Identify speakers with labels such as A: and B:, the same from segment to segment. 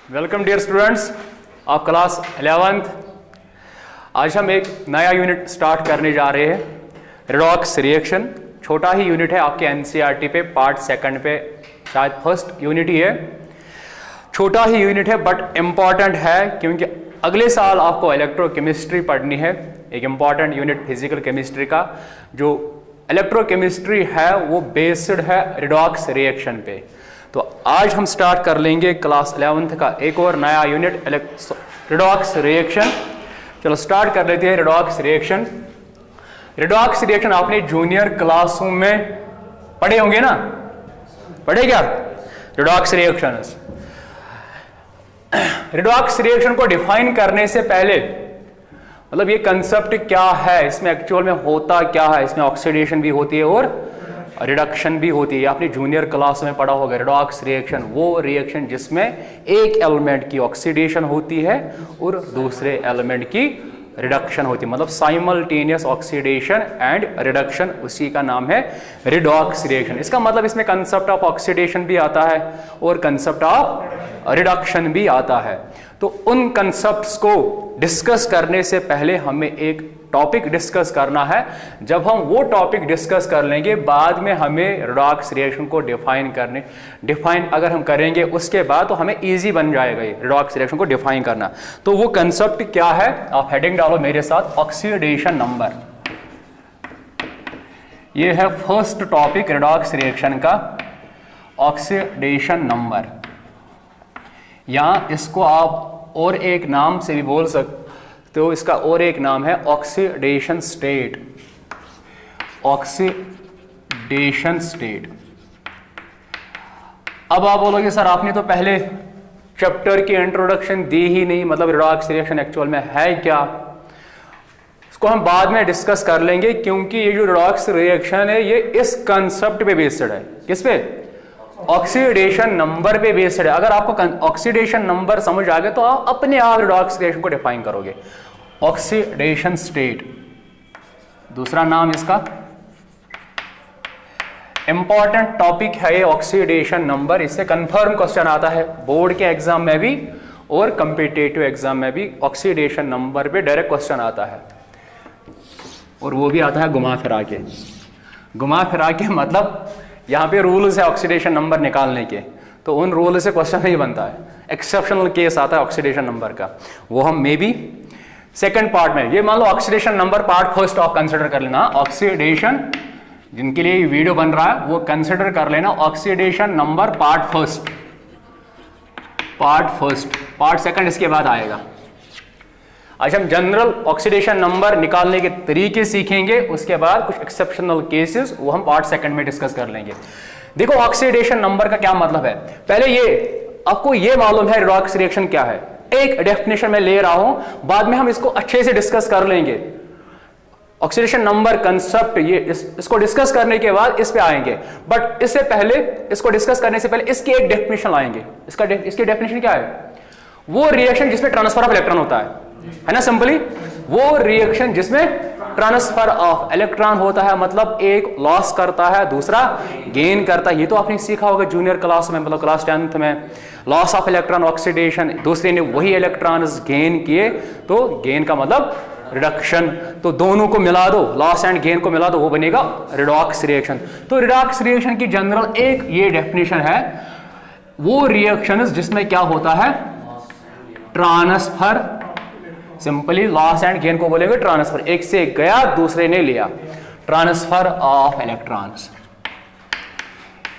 A: Welcome dear students of class 11th। आज हम एक नया यूनिट स्टार्ट करने जा रहे हैं, रेडॉक्स रिएक्शन। छोटा ही यूनिट है, आपके एनसीईआरटी पे पार्ट सेकंड पे शायद फर्स्ट यूनिट ही है। छोटा ही यूनिट है बट इम्पॉर्टेंट है, क्योंकि अगले साल आपको इलेक्ट्रोकेमिस्ट्री पढ़नी है, एक इम्पॉर्टेंट यूनिट फिजिकल केमिस्ट्री का। जो इलेक्ट्रोकेमिस्ट्री है वो बेस्ड है रेडॉक्स रिएक्शन पे। तो आज हम स्टार्ट कर लेंगे क्लास 11th का एक और नया यूनिट, रेडॉक्स रिएक्शन। चलो स्टार्ट कर लेते हैं रेडॉक्स रिएक्शन। रेडॉक्स रिएक्शन आपने जूनियर क्लासरूम में पढ़े होंगे ना, पढ़े क्या? Redox reaction. रेडॉक्स रिएक्शन को डिफाइन करने से पहले मतलब ये कंसेप्ट क्या है, इसमें एक्चुअल में होता क्या है, इसमें ऑक्सीडेशन भी होती है और रिडक्शन भी होती है। आपने जूनियर क्लास में पढ़ा होगा रेडॉक्स रिएक्शन, वो रिएक्शन जिसमें एक एलिमेंट की ऑक्सीडेशन होती है और दूसरे एलिमेंट की रिडक्शन होती है, मतलब साइमल्टेनियस ऑक्सीडेशन एंड रिडक्शन, उसी का नाम है रेडॉक्स रिएक्शन। इसका मतलब इसमें कंसेप्ट ऑफ ऑक्सीडेशन भी आता है और कंसेप्ट ऑफ रिडक्शन भी आता है। तो उन कंसेप्ट्स को डिस्कस करने से पहले हमें एक टॉपिक डिस्कस करना है। जब हम वो टॉपिक डिस्कस कर लेंगे, बाद में हमें रेडॉक्स रिएक्शन को डिफाइन अगर हम करेंगे उसके बाद, तो हमें इजी बन जाएगा ये रेडॉक्स रिएक्शन को डिफाइन करना। तो वो कंसेप्ट क्या है, आप हेडिंग डालो मेरे साथ, ऑक्सीडेशन नंबर। ये है फर्स्ट टॉपिक रेडॉक्स रिएक्शन का, ऑक्सीडेशन नंबर। या इसको आप और एक नाम से भी बोल सकते, तो इसका और एक नाम है ऑक्सीडेशन स्टेट। Oxidation state. अब आप बोलोगे सर आपने तो पहले चैप्टर की इंट्रोडक्शन दी ही नहीं, मतलब रेडॉक्स रिएक्शन एक्चुअल में है क्या? इसको हम बाद में डिस्कस कर लेंगे, क्योंकि ये जो रेडॉक्स रिएक्शन है ये इस कंसेप्ट पे बेस्ड है। किस पे? ऑक्सीडेशन नंबर पे बेस्ड है। अगर आपको ऑक्सीडेशन नंबर समझ आ गया तो आप अपने आप रेडॉक्स रिएक्शन को डिफाइन करोगे। ऑक्सीडेशन स्टेट, दूसरा नाम इसका। इंपॉर्टेंट टॉपिक है ये ऑक्सीडेशन नंबर, इससे कंफर्म क्वेश्चन आता है बोर्ड के एग्जाम में भी और कॉम्पिटिटिव एग्जाम में भी। ऑक्सीडेशन नंबर पे डायरेक्ट क्वेश्चन आता है, और वो भी आता है घुमा फिरा के। घुमा फिरा के मतलब यहाँ पे रूल्स है ऑक्सीडेशन नंबर निकालने के, तो उन रूल से क्वेश्चन नहीं बनता है। एक्सेप्शनल केस आता है ऑक्सीडेशन नंबर का, वो हम मे बी सेकंड पार्ट में, ये मान लो ऑक्सीडेशन नंबर पार्ट फर्स्ट आप कंसिडर कर लेना। ऑक्सीडेशन जिनके लिए ये वीडियो बन रहा है वो कंसिडर कर लेना oxidation number part first. Part second इसके बाद आएगा। आज हम जनरल ऑक्सीडेशन नंबर निकालने के तरीके सीखेंगे, उसके बाद कुछ एक्सेप्शनल केसेस वो हम पार्ट सेकंड में डिस्कस कर लेंगे। देखो ऑक्सीडेशन नंबर का क्या मतलब है, पहले ये आपको ये मालूम है रेडॉक्स रिएक्शन क्या है। एक डेफिनेशन में ले रहा हूं, बाद में हम इसको अच्छे से डिस्कस कर लेंगे। ऑक्सीडेशन नंबर कंसेप्ट ये इसको डिस्कस करने के बाद इस पे आएंगे, बट इससे पहले, इसको डिस्कस करने से पहले इसकी एक डेफिनेशन लाएंगे। इसकी डेफिनेशन क्या है? वो रिएक्शन जिसमें ट्रांसफर ऑफ इलेक्ट्रॉन होता है ना, सिंपली वो रिएक्शन जिसमें ट्रांसफर ऑफ इलेक्ट्रॉन होता है, मतलब एक लॉस करता है दूसरा गेन करता है। ये तो आपने सीखा होगा जूनियर क्लास में, मतलब क्लास 10th में। लॉस ऑफ इलेक्ट्रॉन ऑक्सीडेशन, दूसरे ने वही इलेक्ट्रॉन्स गेन किए, तो गेन का मतलब रिडक्शन। तो दोनों को मिला दो, लॉस एंड गेन को मिला दो, वो बनेगा रेडॉक्स रिएक्शन। तो रेडॉक्स रिएक्शन की जनरल एक ये डेफिनेशन है, वो रिएक्शंस जिसमें क्या होता है, transfer. Simply loss and gain को बोलेंगे ट्रांसफर, एक से गया दूसरे ने लिया, ट्रांसफर ऑफ इलेक्ट्रॉन्स।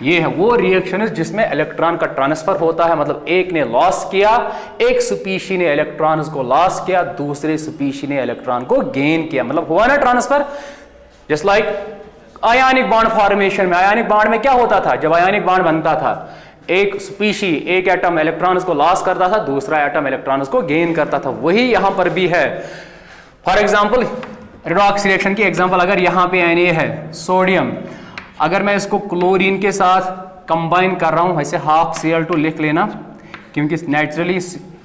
A: ये है वो रिएक्शन जिसमें इलेक्ट्रॉन का ट्रांसफर होता है, मतलब एक ने लॉस किया, एक स्पीशी ने इलेक्ट्रॉन्स को लॉस किया, दूसरे स्पीशी ने इलेक्ट्रॉन को गेन किया, मतलब हुआ ना transfer. Just like ionic bond formation में, आयनिक बॉन्ड में क्या होता था, जब आयनिक बॉन्ड बनता था, एक स्पीशी, एक एटम इलेक्ट्रॉन्स को लॉस करता था, दूसरा एटम इलेक्ट्रॉन्स को गेन करता था। वही यहां पर भी है। फॉर एग्जांपल रेडॉक्स रिएक्शन की एग्जांपल, अगर यहां पे Na है सोडियम, अगर मैं इसको क्लोरीन के साथ कंबाइन कर रहा हूं, ऐसे half Cl2 लिख लेना, क्योंकि नेचुरली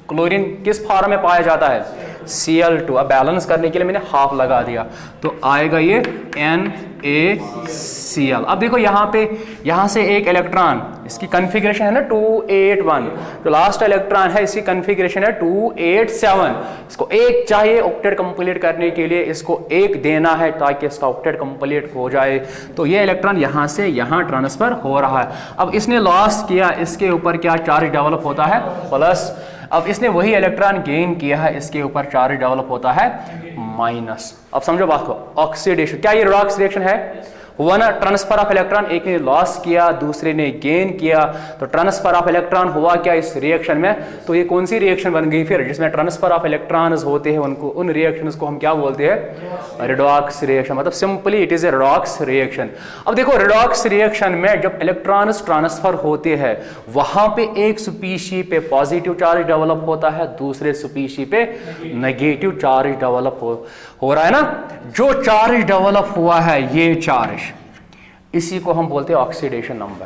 A: क्लोरीन किस फॉर्म में पाया जाता है, Cl2। अब बैलेंस करने के लिए मैंने हाफ लगा दिया तो आएगा ये NaCl। अब देखो यहाँ से एक इलेक्ट्रॉन, इसकी कॉन्फ़िगरेशन है ना 281, जो लास्ट इलेक्ट्रॉन है इसकी कॉन्फ़िगरेशन है 287। इसको एक चाहिए ऑक्टेट कंप्लीट करने के लिए, इसको एक देना है ताकि इसका ऑक्टेट कंप्लीट हो जाए। तो ये इलेक्ट्रॉन यहाँ से यहाँ ट्रांसफर हो रहा है। अब इसने लॉस किया, इसके ऊपर क्या चार्ज डेवलप होता है, प्लस। अब इसने वही इलेक्ट्रॉन गेन किया है, इसके ऊपर चार्ज डेवलप होता है माइनस। अब समझो बात को, ऑक्सीडेशन क्या ये रिडॉक्स रिएक्शन है, हुआ ना। ट्रांसफर ऑफ इलेक्ट्रॉन, एक ने लॉस किया दूसरे ने गेन किया, तो ट्रांसफर ऑफ इलेक्ट्रॉन हुआ क्या इस रिएक्शन में। तो ये कौन सी रिएक्शन बन गई फिर, जिसमें ट्रांसफर ऑफ इलेक्ट्रॉन्स होते हैं, उनको उन रिएक्शंस को हम क्या बोलते हैं, रिडॉक्स रिएक्शन। मतलब simply it is a redox reaction. अब देखो रिडॉक्स रिएक्शन में जब इलेक्ट्रॉन्स ट्रांसफर होते हैं वहां पे एक स्पीशी पे पॉजिटिव चार्ज डेवलप होता है, दूसरे स्पीशी पे नेगेटिव चार्ज डेवलप हो रहा है ना। जो चार्ज डेवलप हुआ है ये चार्ज, इसी को हम बोलते हैं ऑक्सीडेशन नंबर,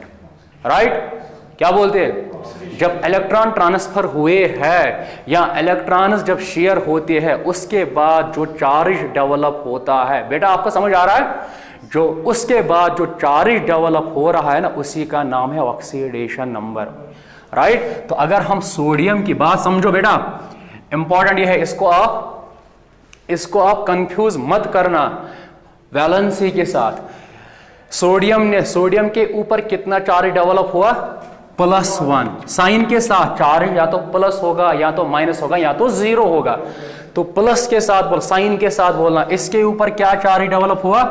A: राइट। क्या बोलते हैं, जब इलेक्ट्रॉन ट्रांसफर हुए हैं या इलेक्ट्रॉन्स जब शेयर होते हैं उसके बाद जो चार्ज डेवलप होता है, बेटा आपको समझ आ रहा है, जो उसके बाद जो चार्ज डेवलप हो रहा है ना उसी का नाम है ऑक्सीडेशन नंबर, राइट। तो अगर हम सोडियम की बात समझो बेटा, इंपॉर्टेंट ये है, इसको आप कंफ्यूज मत करना वैलेंसी के साथ। सोडियम के ऊपर कितना चार्ज डेवलप हुआ, +1। साइन के साथ चार्ज या तो प्लस होगा या तो माइनस होगा या तो जीरो होगा, तो प्लस के साथ बोल, साइन के साथ बोलना। इसके ऊपर क्या चार्ज डेवलप हुआ,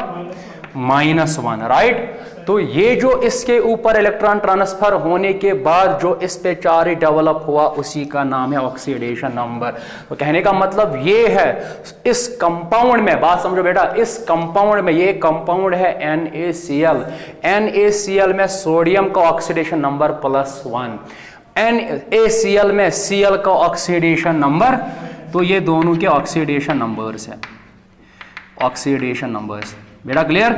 A: -1, राइट। तो ये जो इसके ऊपर इलेक्ट्रॉन ट्रांसफर होने के बाद जो इस पे चार्ज डेवलप हुआ उसी का नाम है ऑक्सीडेशन नंबर। तो कहने का मतलब ये है, इस कंपाउंड में बात समझो बेटा, इस कंपाउंड में, ये कंपाउंड है NaCl, NaCl में सोडियम का ऑक्सीडेशन नंबर +1, NaCl में Cl का ऑक्सीडेशन नंबर, तो ये दोनों के ऑक्सीडेशन नंबर्स है, ऑक्सीडेशन नंबर्स। बेटा क्लियर।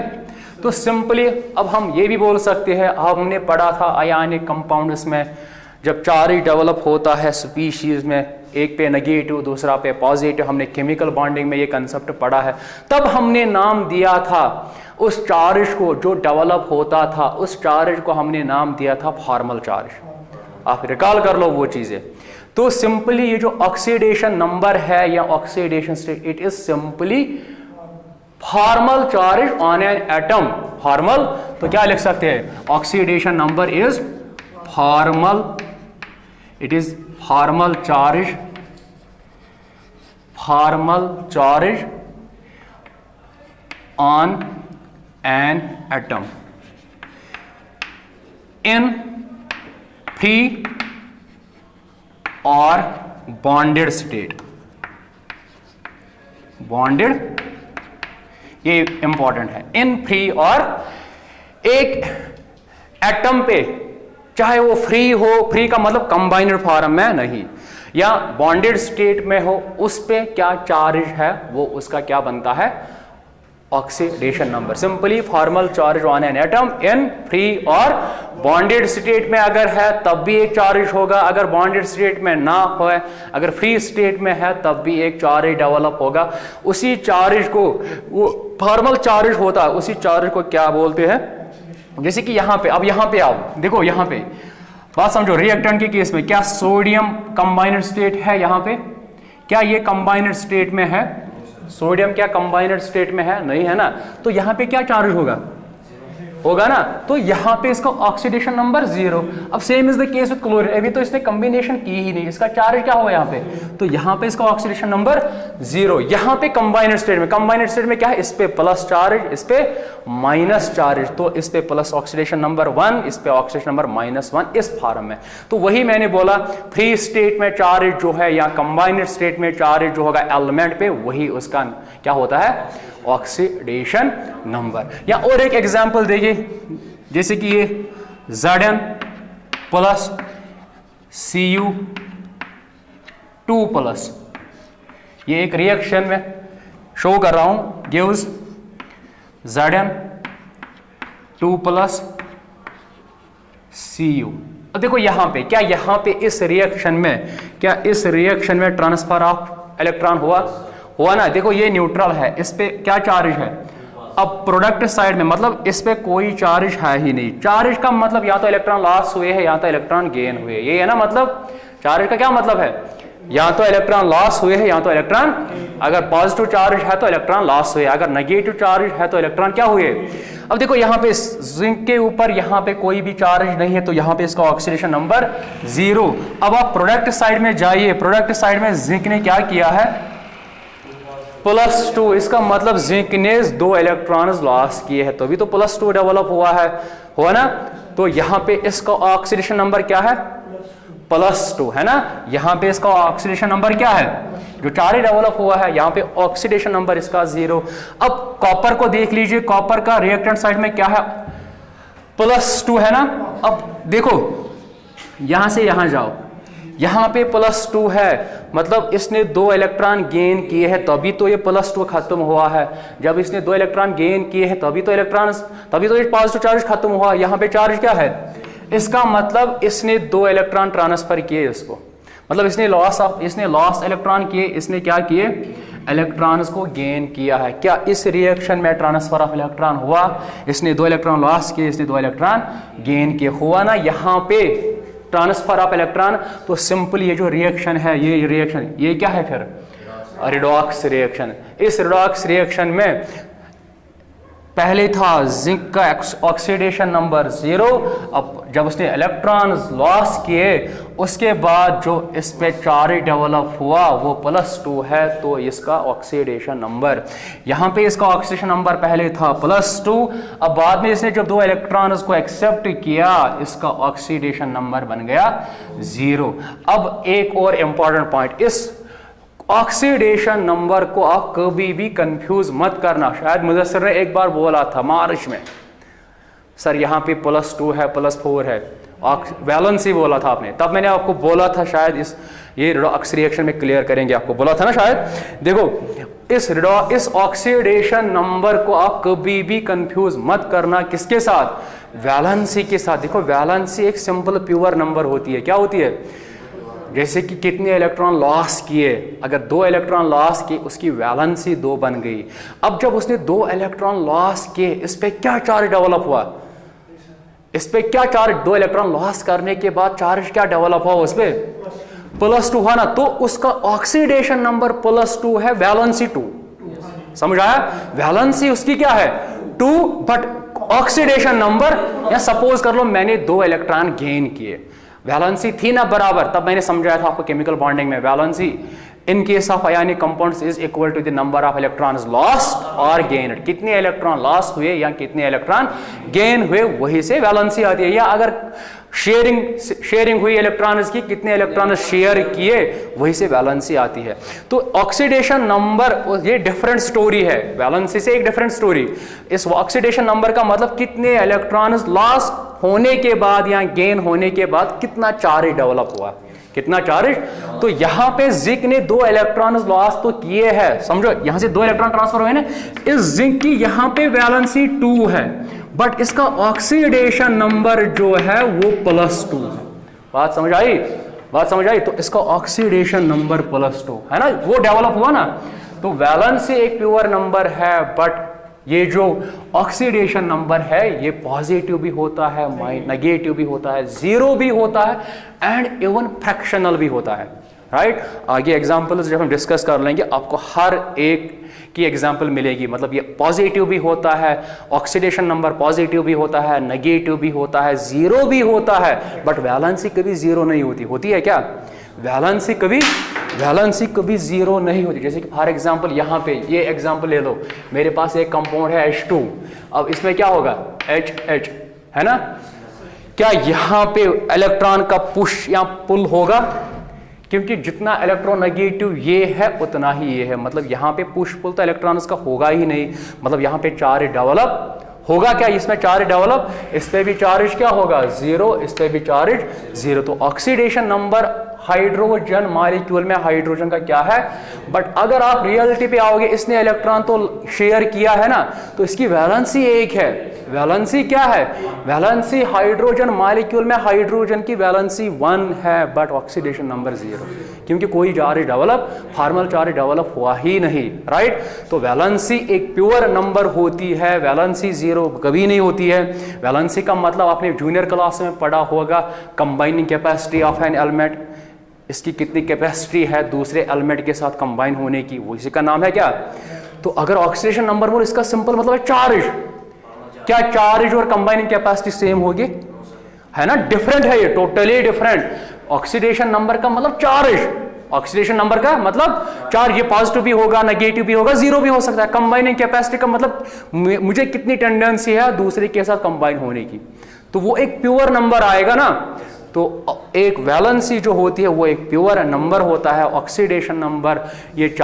A: तो सिंपली अब हम ये भी बोल सकते हैं, हमने पढ़ा था आयनिक कंपाउंड्स में जब चार्ज डेवलप होता है स्पीशीज में, एक पे नेगेटिव दूसरा पे पॉजिटिव, हमने केमिकल बॉन्डिंग में ये कंसेप्ट पढ़ा है। तब हमने नाम दिया था उस चार्ज को जो डेवलप होता था, उस चार्ज को हमने नाम दिया था फॉर्मल चार्ज। आप रिकॉल कर लो वो चीजें। तो सिंपली ये जो ऑक्सीडेशन नंबर है या oxidation state, it is simply formal charge on an atom. Formal तो क्या लिख सकते हैं, oxidation number is formal, it is formal charge on an atom in free और बॉन्डेड स्टेट। बॉन्डेड, ये इंपॉर्टेंट है, इन फ्री और एक एटम पे, चाहे वो फ्री हो, फ्री का मतलब कंबाइंड फॉर्म में नहीं, या बॉन्डेड स्टेट में हो, उस पे क्या चार्ज है वो उसका क्या बनता है, oxidation number. Simply formal charge on an atom in free और बॉन्डेड स्टेट में अगर है तब भी एक चार्ज होगा, अगर बॉन्डेड स्टेट में ना हो, अगर फ्री स्टेट में है तब भी एक चार्ज डेवलप होगा। उसी चार्ज को, वो फॉर्मल चार्ज होता है, उसी चार्ज को क्या बोलते हैं, जैसे कि यहां पे, अब यहां पे आओ, देखो यहां पे बात समझो, रिएक्टेंट के केस में क्या सोडियम कंबाइंड स्टेट है, यहां पे क्या ये कंबाइंड स्टेट में है, सोडियम क्या कंबाइंड स्टेट में है, नहीं है ना। तो यहां पे क्या चार्ज होगा ना, तो यहां पे इसका ऑक्सीडेशन नंबर 0। अब same is the case with chlorine, अभी तो इसने कॉम्बिनेशन की ही नहीं, इसका चार्ज क्या होगा यहाँ पे, तो यहां पे इसका ऑक्सीडेशन नंबर 0। यहां पे कंबाइंड स्टेट में क्या है, इस पे प्लस चार्ज, इस पे माइनस चार्ज, तो इस पे प्लस ऑक्सीडेशन नंबर 1, इस पे ऑक्सीडेशन नंबर -1 इस फॉर्म में। तो वही मैंने बोला, फ्री स्टेट में चार्ज जो है या कंबाइंड स्टेट में चार्ज जो होगा एलिमेंट पे, वही उसका क्या होता है, ऑक्सीडेशन नंबर। या और एक एग्जांपल देखिए, जैसे कि ये Zn प्लस Cu2+, ये एक रिएक्शन में शो कर रहा हूं, गिव्स Zn2+ Cu। अब देखो यहां पे क्या, यहां पे इस रिएक्शन में क्या, इस रिएक्शन में ट्रांसफर ऑफ इलेक्ट्रॉन हुआ ना। देखो ये न्यूट्रल है, इस पे क्या चार्ज है, अब प्रोडक्ट साइड में मतलब इस पे कोई चार्ज है ही नहीं। चार्ज का मतलब या तो इलेक्ट्रॉन लॉस हुए हैं या तो इलेक्ट्रॉन गेन हुए, ये है ना मतलब। चार्ज का क्या मतलब है, या तो इलेक्ट्रॉन लॉस हुए हैं या तो इलेक्ट्रॉन, अगर पॉजिटिव चार्ज है तो इलेक्ट्रॉन लॉस हुए, अगर नेगेटिव चार्ज है तो इलेक्ट्रॉन क्या हुए। अब देखो यहाँ पे जिंक के ऊपर यहाँ पे कोई भी चार्ज नहीं है तो यहाँ पे इसका ऑक्सीडेशन नंबर 0। अब आप प्रोडक्ट साइड में जाइए, प्रोडक्ट साइड में जिंक ने क्या किया है, +2। इसका मतलब जिंक ने 2 इलेक्ट्रॉन्स लॉस किए हैं, तो भी तो +2 डेवलप हुआ ना। तो यहाँ पे इसका ऑक्सीडेशन नंबर क्या है, +2 है ना। यहाँ पे इसका ऑक्सीडेशन नंबर क्या है, जो चार्ज डेवलप हुआ है, यहाँ पे ऑक्सीडेशन नंबर इसका 0। अब कॉपर को देख लीजिए, कॉपर का रिएक्टेंट साइड में क्या है, +2 है ना। अब देखो यहां से यहां जाओ, यहां पे +2 है, मतलब इसने 2 इलेक्ट्रॉन गेन किए हैं तभी तो ये +2 खत्म हुआ है। जब इसने 2 इलेक्ट्रॉन गेन किए हैं तभी तो ये पॉजिटिव चार्ज खत्म हुआ। यहाँ पे चार्ज क्या है, इसका मतलब इसने 2 इलेक्ट्रॉन ट्रांसफर किए इसको, मतलब इसने लॉस इलेक्ट्रॉन किए, इसने क्या किए, इलेक्ट्रॉन्स को गेन किया है। क्या इस रिएक्शन में ट्रांसफर ऑफ इलेक्ट्रॉन हुआ, इसने 2 इलेक्ट्रॉन लॉस किए, इसने 2 इलेक्ट्रॉन गेन किए, हुआ ना यहाँ पे ट्रांसफर ऑफ इलेक्ट्रॉन। तो सिंपल ये जो रिएक्शन है, ये रिएक्शन ये क्या है फिर, रिडॉक्स रिएक्शन। इस रिडॉक्स रिएक्शन में पहले था जिंक का ऑक्सीडेशन नंबर 0, अब जब उसने इलेक्ट्रॉन्स लॉस किए उसके बाद जो इस पे चार्ज डेवलप हुआ वो +2 है, तो इसका ऑक्सीडेशन नंबर, यहाँ पे इसका ऑक्सीडेशन नंबर पहले था +2, अब बाद में इसने जब 2 इलेक्ट्रॉन्स को एक्सेप्ट किया इसका ऑक्सीडेशन नंबर बन गया 0। अब एक और इंपॉर्टेंट पॉइंट, इस ऑक्सीडेशन नंबर को आप कभी भी कंफ्यूज मत करना। शायद मुदस्सिर ने एक बार बोला था मार्च में, सर यहाँ पे +2 है +4 है, वैलेंसी बोला था आपने, तब मैंने आपको बोला था शायद ये रिडॉक्स रिएक्शन में क्लियर करेंगे, आपको बोला था ना शायद। देखो इस ऑक्सीडेशन नंबर को आप कभी भी कंफ्यूज मत करना, किसके साथ, वैलेंसी के साथ। देखो वैलेंसी एक सिंपल प्योर नंबर होती है, क्या होती है, जैसे कि कितने इलेक्ट्रॉन लॉस किए, अगर 2 इलेक्ट्रॉन लॉस किए उसकी वैलेंसी 2 बन गई। अब जब उसने 2 इलेक्ट्रॉन लॉस किए इस पे क्या चार्ज डेवलप हुआ, इस पे क्या चार्ज, 2 इलेक्ट्रॉन लॉस करने के बाद चार्ज क्या डेवलप हुआ, उस पे +2 हुआ ना, तो उसका ऑक्सीडेशन नंबर +2 है, वैलेंसी 2। समझ आया, वैलेंसी उसकी क्या है 2, बट ऑक्सीडेशन नंबर, या सपोज कर लो मैंने 2 इलेक्ट्रॉन गेन किए, वैलेंसी थी ना बराबर, तब मैंने समझाया था आपको केमिकल बॉन्डिंग में, valency in case of ionic compounds is equal to the number of electrons lost और गेन्ड। कितने इलेक्ट्रॉन लॉस हुए या कितने इलेक्ट्रॉन गेन हुए, वही से वैलेंसी आती है। या अगर शेयरिंग हुई इलेक्ट्रॉन्स की, कितने इलेक्ट्रॉन शेयर किए, वही से वैलेंसी आती है। तो ऑक्सीडेशन नंबर ये डिफरेंट स्टोरी है, वैलेंसी से एक डिफरेंट स्टोरी। इस ऑक्सीडेशन नंबर का मतलब कितने इलेक्ट्रॉन्स लॉस होने के बाद या गेन होने के बाद कितना चार्ज डेवलप हुआ, कितना चार्ज। तो यहां पे जिंक ने 2 इलेक्ट्रॉन लॉस तो किए हैं, समझो यहां से 2 इलेक्ट्रॉन ट्रांसफर हुए ना, इस जिंक की यहां पे वैलेंसी 2 है, बट इसका ऑक्सीडेशन नंबर जो है वो +2 है। बात समझ आई, तो इसका ऑक्सीडेशन नंबर +2 है ना, वो डेवलप हुआ ना। तो वैलेंसी एक प्योर नंबर है, बट ये जो ऑक्सीडेशन नंबर है ये पॉजिटिव भी होता है, नेगेटिव भी होता है, 0 भी होता है, एंड इवन फ्रैक्शनल भी होता है, राइट। आगे एग्जांपल्स जब हम डिस्कस कर लेंगे आपको हर एक की एग्जांपल मिलेगी। मतलब ये पॉजिटिव भी होता है, ऑक्सीडेशन नंबर पॉजिटिव भी होता है, नेगेटिव भी होता है, 0 भी होता है, बट वैलेंसी कभी 0 नहीं होती है क्या, वैलेंसी कभी 0 नहीं होती। जैसे कि फॉर एग्जांपल यहाँ पे ये एग्जांपल ले लो, मेरे पास एक कंपाउंड है H2, अब इसमें क्या होगा H है ना, क्या यहाँ पे इलेक्ट्रॉन का पुश या पुल होगा, क्योंकि जितना इलेक्ट्रोनेगेटिव ये है उतना ही ये है, मतलब यहाँ पे पुश पुल तो इलेक्ट्रॉन्स का होगा ही नहीं, मतलब यहाँ पे चार्ज डेवलप होगा क्या, इसमें चार्ज डेवलप, इस पे भी चार्ज क्या होगा 0, इस पे भी चार्ज 0। तो ऑक्सीडेशन नंबर हाइड्रोजन मॉलिक्यूल में हाइड्रोजन का क्या है, बट अगर आप रियलिटी पे आओगे, इसने इलेक्ट्रॉन तो शेयर किया है ना, तो इसकी वैलेंसी 1 है, वैलेंसी क्या है? वैलेंसी हाइड्रोजन मॉलिक्यूल में हाइड्रोजन की वैलेंसी 1 है बट ऑक्सीडेशन नंबर 0, क्योंकि कोई charge develop, formal charge develop हुआ ही नहीं, राइट। तो वैलेंसी एक प्योर नंबर होती है, वैलेंसी 0 कभी नहीं होती है। वैलेंसी का मतलब आपने जूनियर क्लास में पढ़ा होगा, combining capacity of an element, इसकी कितनी कैपेसिटी है दूसरे एलिमेंट के साथ कंबाइन होने की, वो इसी का नाम है क्या? तो अगर ऑक्सीडेशन नंबर बोल, इसका सिंपल मतलब है चार्ज। क्या चार्ज और कंबाइनिंग कैपेसिटी सेम होगी? है ना, डिफरेंट है ये, टोटली डिफरेंट। ऑक्सीडेशन नंबर का मतलब चार्ज, ऑक्सीडेशन नंबर का मतलब चार्ज, ये पॉजिटिव भी होगा, नेगेटिव भी होगा, 0 भी हो सकता है। कंबाइनिंग कैपेसिटी का मतलब मुझे कितनी टेंडेंसी है दूसरे के साथ कंबाइन होने की, तो वो एक प्योर नंबर आएगा ना। तो एक वैलेंसी जो होती है वो एक प्योर नंबर होता है। ऑक्सीडेशन नंबर ये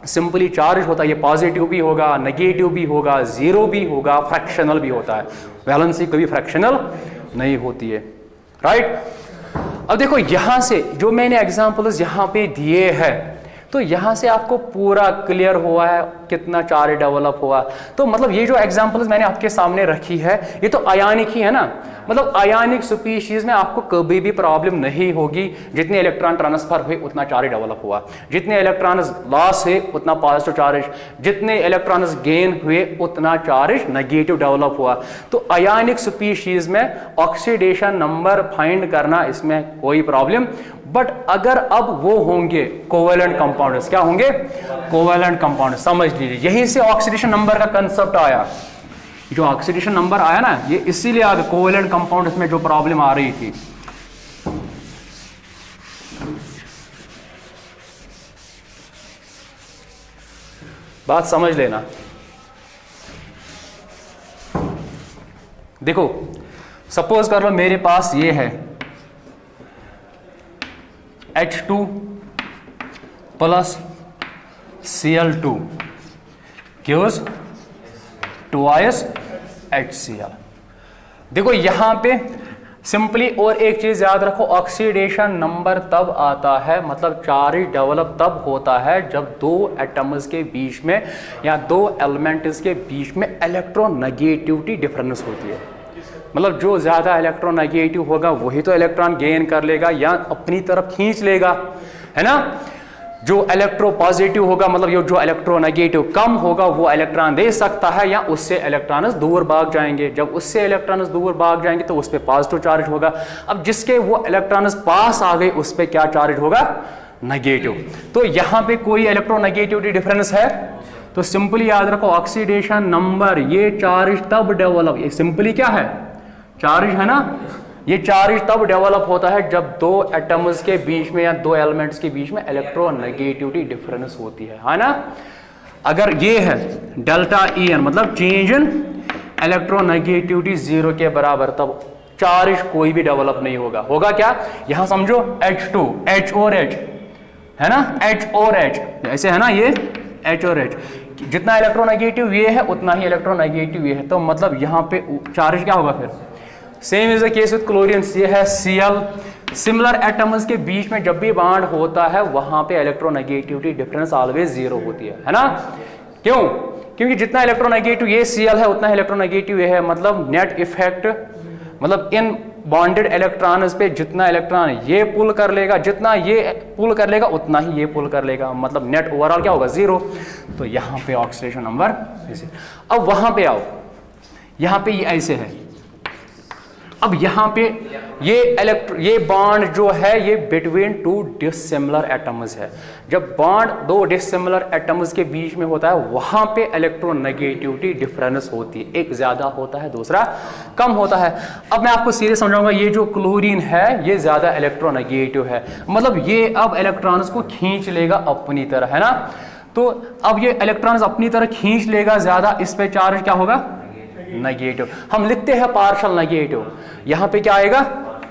A: सिंपली चार्ज होता है, ये पॉजिटिव भी होगा, नेगेटिव भी होगा, 0 भी होगा, फ्रैक्शनल भी होता है। वैलेंसी कभी फ्रैक्शनल नहीं होती है, राइट। अब देखो यहां से जो मैंने एग्जांपल्स यहां पे दिए हैं, तो यहां से आपको पूरा क्लियर हुआ है कितना चार्ज डेवलप हुआ। तो मतलब ये जो एग्जांपल्स मैंने आपके सामने रखी है ये तो आयनिक ही है ना, मतलब आयनिक स्पीशीज में आपको कभी भी प्रॉब्लम नहीं होगी। जितने इलेक्ट्रॉन ट्रांसफर हुए उतना चार्ज डेवलप हुआ, जितने इलेक्ट्रॉन लॉस हुए उतना पॉजिटिव चार्ज, जितने इलेक्ट्रॉन गेन हुए उतना चार्ज नेगेटिव डेवलप हुआ। तो आयनिक स्पीशीज में ऑक्सीडेशन नंबर फाइंड करना इसमें कोई प्रॉब्लम। बट अगर अब वो होंगे कोवेलेंट कंपाउंड्स, क्या होंगे? Covalent compound. समझ लीजिए यहीं से ऑक्सीडेशन नंबर का कंसेप्ट आया, जो ऑक्सीडेशन नंबर आया ना ये इसीलिए आ गया, कोवेलेंट कंपाउंड में जो प्रॉब्लम आ रही थी। बात समझ लेना। देखो सपोज कर लो मेरे पास ये है H2 plus Cl2 gives twice HCl। देखो यहां पे सिंपली और एक चीज याद रखो, ऑक्सीडेशन नंबर तब आता है, मतलब चार्ज डेवलप तब होता है जब दो एटम्स के बीच में या दो एलिमेंट्स के बीच में इलेक्ट्रोनेगेटिविटी डिफरेंस होती है। मतलब जो ज्यादा इलेक्ट्रोनेगेटिव होगा वही तो इलेक्ट्रॉन गेन कर लेगा या अपनी तरफ खींच लेगा, है ना। जो इलेक्ट्रो पॉजिटिव होगा, मतलब ये जो इलेक्ट्रोनेगेटिव कम होगा वो इलेक्ट्रॉन दे सकता है या उससे इलेक्ट्रॉन्स दूर भाग जाएंगे। जब उससे इलेक्ट्रॉन्स दूर भाग जाएंगे तो उस पर पॉजिटिव चार्ज होगा। अब जिसके वो इलेक्ट्रॉन्स पास आ गए उस पर क्या चार्ज होगा? नेगेटिव। तो यहां पे कोई इलेक्ट्रोनेगेटिविटी डिफरेंस है तो सिंपली याद रखो ऑक्सीडेशन नंबर, ये चार्ज तब डेवलप, ये सिंपली क्या है? चार्ज है ना। ये चार्ज तब डेवलप होता है जब दो एटम्स के बीच में या दो एलिमेंट्स के बीच में इलेक्ट्रोनेगेटिविटी डिफरेंस होती है ना। अगर ये है डेल्टा ई एन, मतलब चेंज इन इलेक्ट्रोनेगेटिविटी 0 के बराबर, तब चार्ज कोई भी डेवलप नहीं होगा। होगा क्या? यहां समझो H2, H और H है ना, H और H ऐसे है ना, ये H और H, जितना इलेक्ट्रोनेगेटिव ये है उतना ही इलेक्ट्रोनेगेटिव ये है, तो मतलब यहाँ पे चार्ज क्या होगा फिर? Same is the case with chlorines, ये है Cl। सिमिलर एटम्स के बीच में जब भी बॉन्ड होता है वहां पे इलेक्ट्रोनेगेटिविटी डिफरेंस ऑलवेज 0 होती है ना। क्यों? क्योंकि जितना इलेक्ट्रोनेगेटिव ये Cl है उतना इलेक्ट्रोनेगेटिव ये है, मतलब नेट इफेक्ट, मतलब इन बॉन्डेड इलेक्ट्रॉन्स पे जितना इलेक्ट्रॉन ये पुल कर लेगा, जितना ये पुल कर लेगा उतना ही ये पुल कर लेगा, मतलब नेट ओवरऑल क्या होगा? 0। तो यहाँ पे ऑक्सीडेशन नंबर ऐसे। अब वहां पे आओ, यहाँ पे ये ऐसे है। अब यहाँ पे ये बॉन्ड जो है ये बिटवीन टू डिसिमिलर एटम्स है। जब बॉन्ड दो डिसिमिलर एटम्स के बीच में होता है वहां पे इलेक्ट्रोनेगेटिविटी डिफरेंस होती है, एक ज्यादा होता है दूसरा कम होता है। अब मैं आपको सीधे समझाऊंगा, ये जो क्लोरीन है ये ज्यादा इलेक्ट्रोनेगेटिव है, मतलब ये अब इलेक्ट्रॉन्स को खींच लेगा अपनी तरह, है ना। तो अब ये इलेक्ट्रॉन्स अपनी तरह खींच लेगा ज्यादा, इस पे चार्ज क्या होगा? नेगेटिव। हम लिखते हैं पार्शियल नेगेटिव, यहां पे क्या आएगा?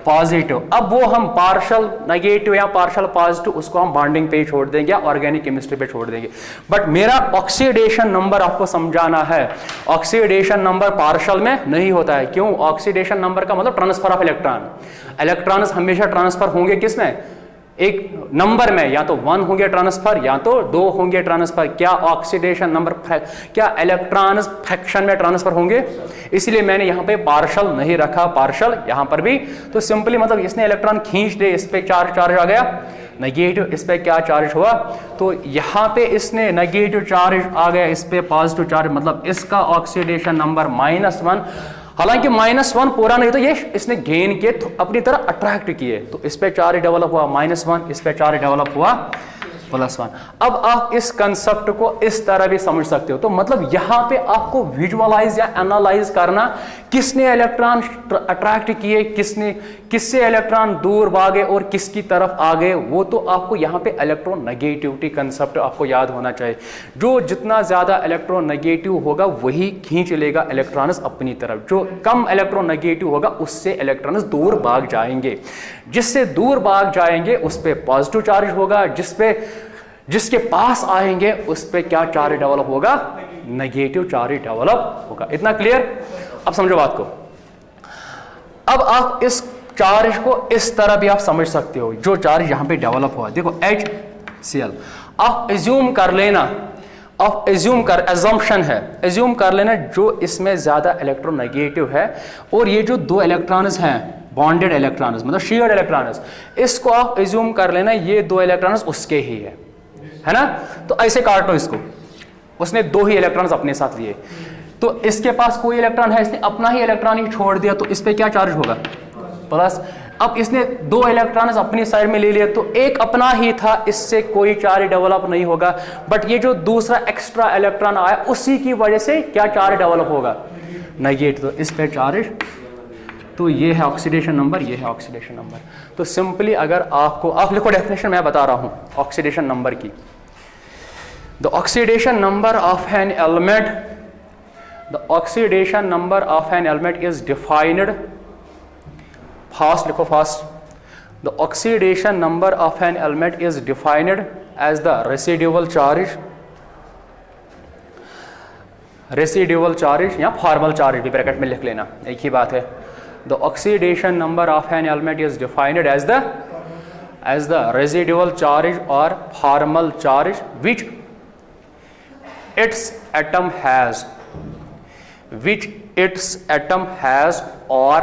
A: पॉजिटिव। अब वो हम पार्शियल नेगेटिव या पार्शियल पॉजिटिव उसको हम बॉन्डिंग पे छोड़ देंगे या ऑर्गेनिक केमिस्ट्री पे छोड़ देंगे। बट मेरा ऑक्सीडेशन नंबर आपको समझाना है, ऑक्सीडेशन नंबर पार्शियल में नहीं होता है। क्यों? ऑक्सीडेशन नंबर का मतलब ट्रांसफर ऑफ इलेक्ट्रॉन, इलेक्ट्रॉन्स हमेशा ट्रांसफर होंगे किस में? एक नंबर में या तो 1 होंगे ट्रांसफर या तो 2 होंगे ट्रांसफर। क्या ऑक्सीडेशन नंबर, क्या इलेक्ट्रॉन्स फ्रैक्शन में ट्रांसफर होंगे, इसलिए मैंने यहां पे पार्शल नहीं रखा, पार्शल यहां पर भी। तो सिंपली मतलब इसने इलेक्ट्रॉन खींच दे, इस पे चार्ज आ गया नेगेटिव, इस पे क्या चार्ज हुआ, तो यहां पे इसने नेगेटिव चार्ज आ गया, इस पे पॉजिटिव चार्ज, मतलब इसका ऑक्सीडेशन नंबर -1। हालांकि -1 पूरा नहीं, तो ये इसने गेन के अपनी तरह अट्रैक्ट किए, तो इस पे चार्ज डेवलप हुआ -1, इस पे चार्ज डेवलप हुआ +1। अब आप इस कंसेप्ट को इस तरह भी समझ सकते हो। तो मतलब यहां पे आपको विजुअलाइज या एनालाइज करना, किसने इलेक्ट्रॉन अट्रैक्ट किए, किससे इलेक्ट्रॉन दूर भागे और किसकी तरफ आ गए, वो तो आपको यहां पे इलेक्ट्रोनेगेटिविटी कंसेप्ट आपको याद होना चाहिए। जो जितना ज्यादा इलेक्ट्रोनेगेटिव होगा वही खींच लेगा इलेक्ट्रॉन्स अपनी तरफ, जो कम इलेक्ट्रोनेगेटिव होगा उससे इलेक्ट्रॉन्स दूर भाग जाएंगे, जिससे दूर भाग जाएंगे उस पर पॉजिटिव चार्ज होगा, जिसके पास आएंगे उस पर क्या चार्ज डेवलप होगा, नेगेटिव चार्ज डेवलप होगा। इतना क्लियर? अब समझो बात को। अब आप इस चार्ज को इस तरह भी आप समझ सकते हो, जो चार्ज यहां पे डेवलप हुआ, देखो HCl, आप एज्यूम कर लेना, आप एजम्पशन है, एज्यूम कर लेना जो इसमें ज्यादा इलेक्ट्रोनेगेटिव है, और ये जो 2 इलेक्ट्रॉन्स हैं बॉन्डेड इलेक्ट्रॉन्स मतलब शेयर्ड इलेक्ट्रॉन्स, इसको आप एज्यूम कर लेना ये 2 इलेक्ट्रॉन्स उसके ही है ना। तो ऐसे काट लो इसको, उसने 2 ही इलेक्ट्रॉन्स अपने साथ लिए, तो इसके पास कोई इलेक्ट्रॉन है, इसने अपना ही इलेक्ट्रॉन ही छोड़ दिया, तो इस पे क्या चार्ज होगा, प्लस। अब इसने 2 इलेक्ट्रॉन्स अपनी साइड में ले लिए, तो एक अपना ही था, इससे कोई चार्ज डेवलप नहीं होगा, बट ये जो दूसरा एक्स्ट्रा इलेक्ट्रॉन आया उसी की वजह से क्या चार्ज डेवलप होगा, नेगेटिव, तो इस पे चार्ज। तो ये है ऑक्सीडेशन नंबर, ये है ऑक्सीडेशन नंबर। तो सिंपली अगर आपको, आप लिखो डेफिनेशन, मैं बता रहा हूं ऑक्सीडेशन नंबर की। The oxidation number of an element, the oxidation number of an element is defined, fast लिखो fast, the oxidation number of an element is defined as the residual charge, residual charge या formal charge भी bracket में लिख लेना, एक ही बात है। The oxidation number of an element is defined as the residual charge or formal charge which its atom has, or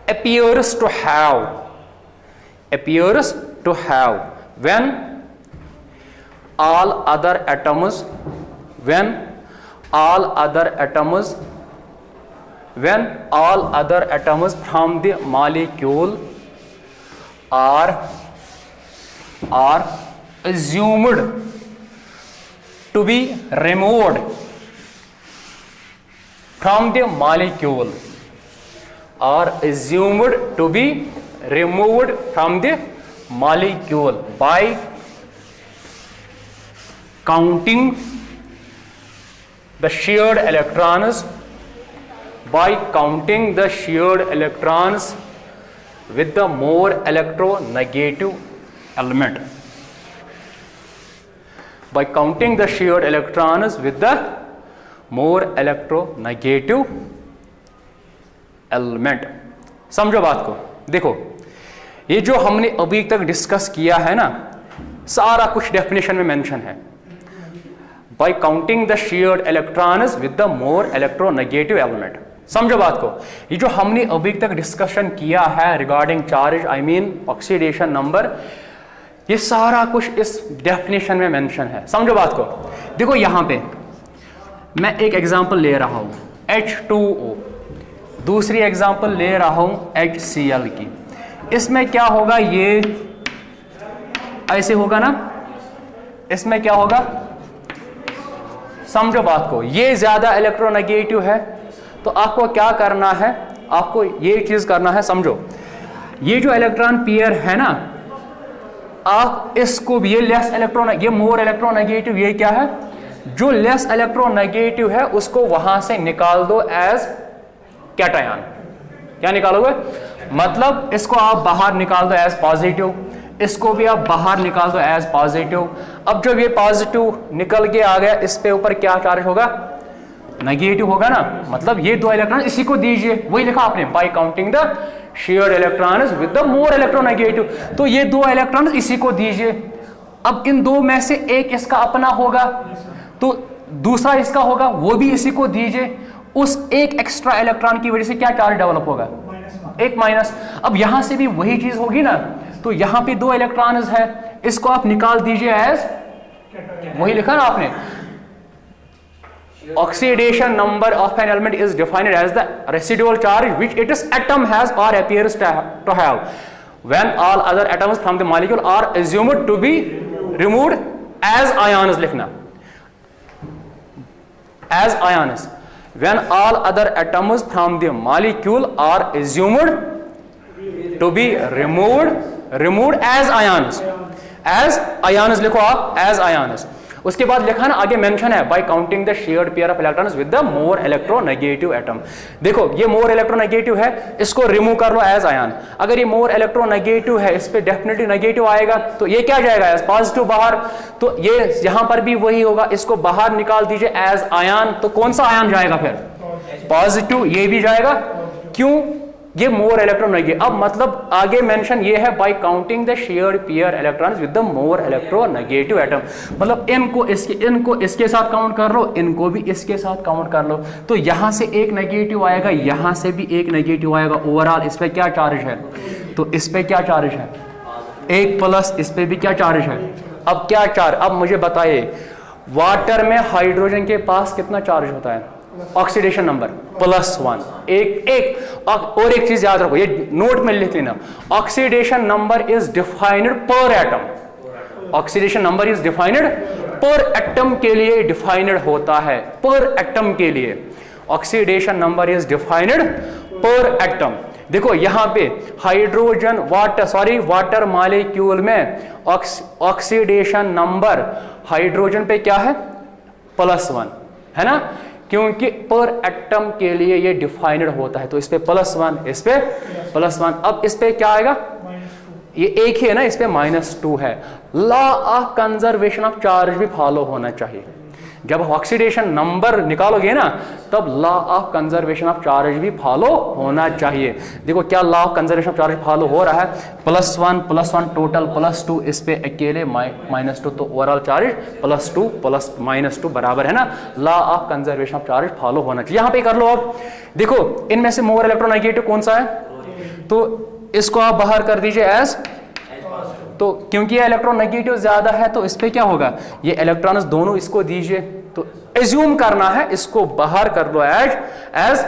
A: appears to have when all other atoms from the molecule are assumed to be removed from the molecule, by counting the shared electrons, with the more electronegative element, by counting the shared electrons with the more electronegative element। समझो बात को। देखो ये जो हमने अभी तक discuss किया है ना, सारा कुछ डेफिनेशन में मेंशन है। by counting the shared electrons with the more electronegative element। समझो बात को। ये जो हमने अभी तक डिस्कशन किया है regarding charge, I mean oxidation number, ये सारा कुछ इस डेफिनेशन में मेंशन है। समझो बात को। देखो यहां पे मैं एक एग्जांपल ले रहा हूं H2O, दूसरी एग्जांपल ले रहा हूं HCl की। इसमें क्या होगा, ये ऐसे होगा ना, इसमें क्या होगा, समझो बात को। ये ज्यादा इलेक्ट्रोनेगेटिव है, तो आपको क्या करना है, आपको ये चीज करना है। समझो ये जो इलेक्ट्रॉन पेयर है ना, आप इसको भी, ये लेस इलेक्ट्रॉन, ये मोर इलेक्ट्रोनेगेटिव, ये क्या है, जो लेस इलेक्ट्रोनेगेटिव है उसको वहां से निकाल दो एज कैटायन। क्या निकालोगे, मतलब इसको आप बाहर निकाल दो एज पॉजिटिव, इसको भी आप बाहर निकाल दो एज पॉजिटिव। अब जब ये पॉजिटिव निकल के आ गया, इस पे ऊपर क्या चार्ज होगा, नेगेटिव होगा ना, मतलब ये 2 इलेक्ट्रॉन इसी को दीजिए, वही लिखा आपने, bye counting the shared electrons with the more electronegative. तो ये दो इलेक्ट्रॉन्स इसी को दीजिए। अब इन दो में से एक इसका अपना होगा तो दूसरा इसका होगा, वो भी इसी को दीजिए। उस एक एक्स्ट्रा इलेक्ट्रॉन की वजह से क्या चार्ज डेवलप होगा? एक माइनस। अब यहां से भी वही चीज होगी ना, तो यहां पे दो इलेक्ट्रॉन्स है, इसको आप निकाल दीजिए एज, वही लिखा ना आपने, oxidation number of an element is defined as the residual charge which its atom has or appears to have when all other atoms from the molecule are assumed to be removed as ions। लिखना as ions when all other atoms from the molecule are assumed to be removed as ions। as ions लिखो आप, as ions। उसके बाद लिखा ना आगे mention है bye counting the shared pair of electrons with the more electronegative atom. देखो ये मोर इलेक्ट्रोनेगेटिव है, इसको रिमूव कर लो एज आयन। अगर ये मोर इलेक्ट्रोनेगेटिव है, इस पे डेफिनेटली नेगेटिव आएगा, तो ये क्या जाएगा एज पॉजिटिव बाहर। तो ये यहां पर भी वही होगा, इसको बाहर निकाल दीजिए एज आयन। तो कौन सा आयन जाएगा फिर? पॉजिटिव। ये भी जाएगा, क्यों? ये मोर इलेक्ट्रोनेगेटिव। अब मतलब आगे मेंशन ये है bye counting the shared pair electrons with the more electronegative atom. मतलब इनको इसके साथ काउंट कर लो, इनको भी इसके साथ काउंट कर लो। तो यहां से एक नेगेटिव आएगा, यहां से भी एक नेगेटिव आएगा। ओवरऑल इस पे क्या चार्ज है? तो इस पे क्या चार्ज है? एक प्लस। इस पे भी क्या चार्ज है? अब क्या चार्ज? अब मुझे बताइए, वाटर में हाइड्रोजन के पास कितना चार्ज होता है? Oxidation number +1। एक और एक चीज याद रखो, ये नोट में लिख लेना, ऑक्सीडेशन नंबर इज डिफाइंड पर atom. Oxidation number is defined पर एटम के लिए डिफाइंड होता है, पर एटम के लिए ऑक्सीडेशन नंबर इज डिफाइंड पर एटम। देखो यहां पे हाइड्रोजन वाटर मॉलिक्यूल में ऑक्सीडेशन नंबर हाइड्रोजन पे क्या है? +1 है ना, क्योंकि पर एटम के लिए ये डिफाइंड होता है। तो इस पे +1, इस पे +1। अब इस पे क्या आएगा? ये एक ही है ना, इस पे -2 है। Law of conservation of charge भी फॉलो होना चाहिए। जब ऑक्सीडेशन नंबर निकालोगे ना, तब law of conservation of charge भी फॉलो होना चाहिए। देखो क्या law of conservation of charge follow हो रहा है? +1 टोटल +2, इस पे अकेले -2, तो ओवरऑल चार्ज +2 + -2 बराबर है ना। Law of conservation of charge follow होना चाहिए। यहां पे कर लो। अब देखो इनमें से मोर इलेक्ट्रोनेगेटिव कौन सा है? तो इसको आप बाहर कर दीजिए एज, तो क्योंकि ये इलेक्ट्रोनेगेटिव ज्यादा है, तो इस पे क्या होगा? ये इलेक्ट्रॉन्स दोनों इसको दीजिए। तो एज्यूम करना है, इसको बाहर कर लो एज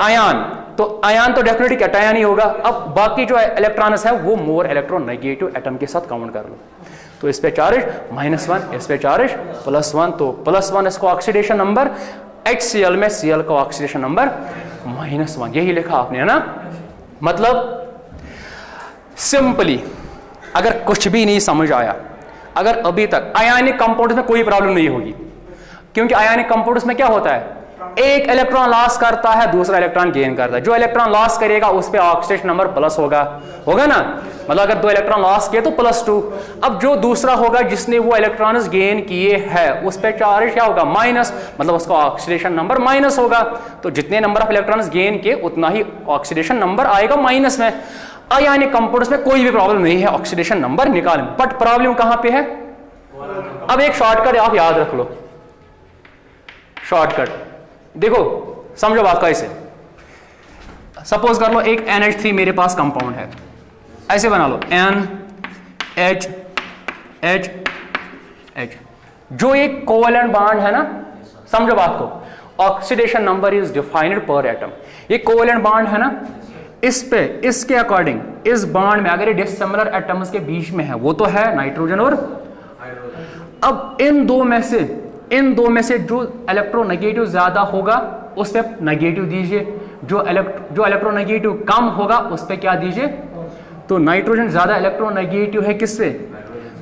A: आयन। तो आयन तो डेफिनेटली कैटायन ही होगा। अब बाकी जो इलेक्ट्रॉन्स है वो मोर इलेक्ट्रोनेगेटिव एटम के साथ काउंट कर लो। तो इस पे चार्ज -1, इस पे चार्ज +1। तो +1 इसको ऑक्सीडेशन नंबर, HCl में Cl का ऑक्सीडेशन नंबर -1। यही लिखा आपने है ना। मतलब सिंपली अगर कुछ भी नहीं समझ आया, अगर अभी तक आयनिक कंपाउंड्स में कोई प्रॉब्लम नहीं होगी, क्योंकि आयनिक कंपाउंड्स में क्या होता है? एक इलेक्ट्रॉन लॉस करता है, दूसरा इलेक्ट्रॉन गेन करता है। जो इलेक्ट्रॉन लॉस करेगा उस पे ऑक्सीडेशन नंबर प्लस होगा ना। मतलब अगर 2 इलेक्ट्रॉन लॉस किए तो +2। अब जो दूसरा होगा जिसने वो इलेक्ट्रॉन्स गेन किए हैं, उस पे चार्ज क्या होगा? माइनस, मतलब उसका ऑक्सीडेशन नंबर माइनस होगा। तो जितने नंबर ऑफ इलेक्ट्रॉन्स गेन किए उतना ही ऑक्सीडेशन नंबर आएगा माइनस में। आयनिक कंपाउंड्स में कोई भी प्रॉब्लम नहीं है ऑक्सीडेशन नंबर निकालने, बट प्रॉब्लम कहां पे है? अब एक शॉर्टकट आप याद रख लो। शॉर्टकट देखो, समझो बात कैसे। सपोज कर लो एक NH3 मेरे पास कंपाउंड है, ऐसे बना लो NH जो एक कोवेलेंट बॉन्ड है ना, समझो बात को। ऑक्सीडेशन नंबर इज डिफाइंड पर एटम। ये कोवेलेंट बॉन्ड है ना, इस पे इसके अकॉर्डिंग इस बॉन्ड में अगर ये डिसिमिलर एटम्स के बीच में है, वो तो है नाइट्रोजन और अब इन दो में से जो इलेक्ट्रोनेगेटिव ज्यादा होगा उस पे नेगेटिव दीजिए, जो इलेक्ट्रोनेगेटिव कम होगा उस पे क्या दीजिए? तो नाइट्रोजन ज्यादा इलेक्ट्रोनेगेटिव है किससे?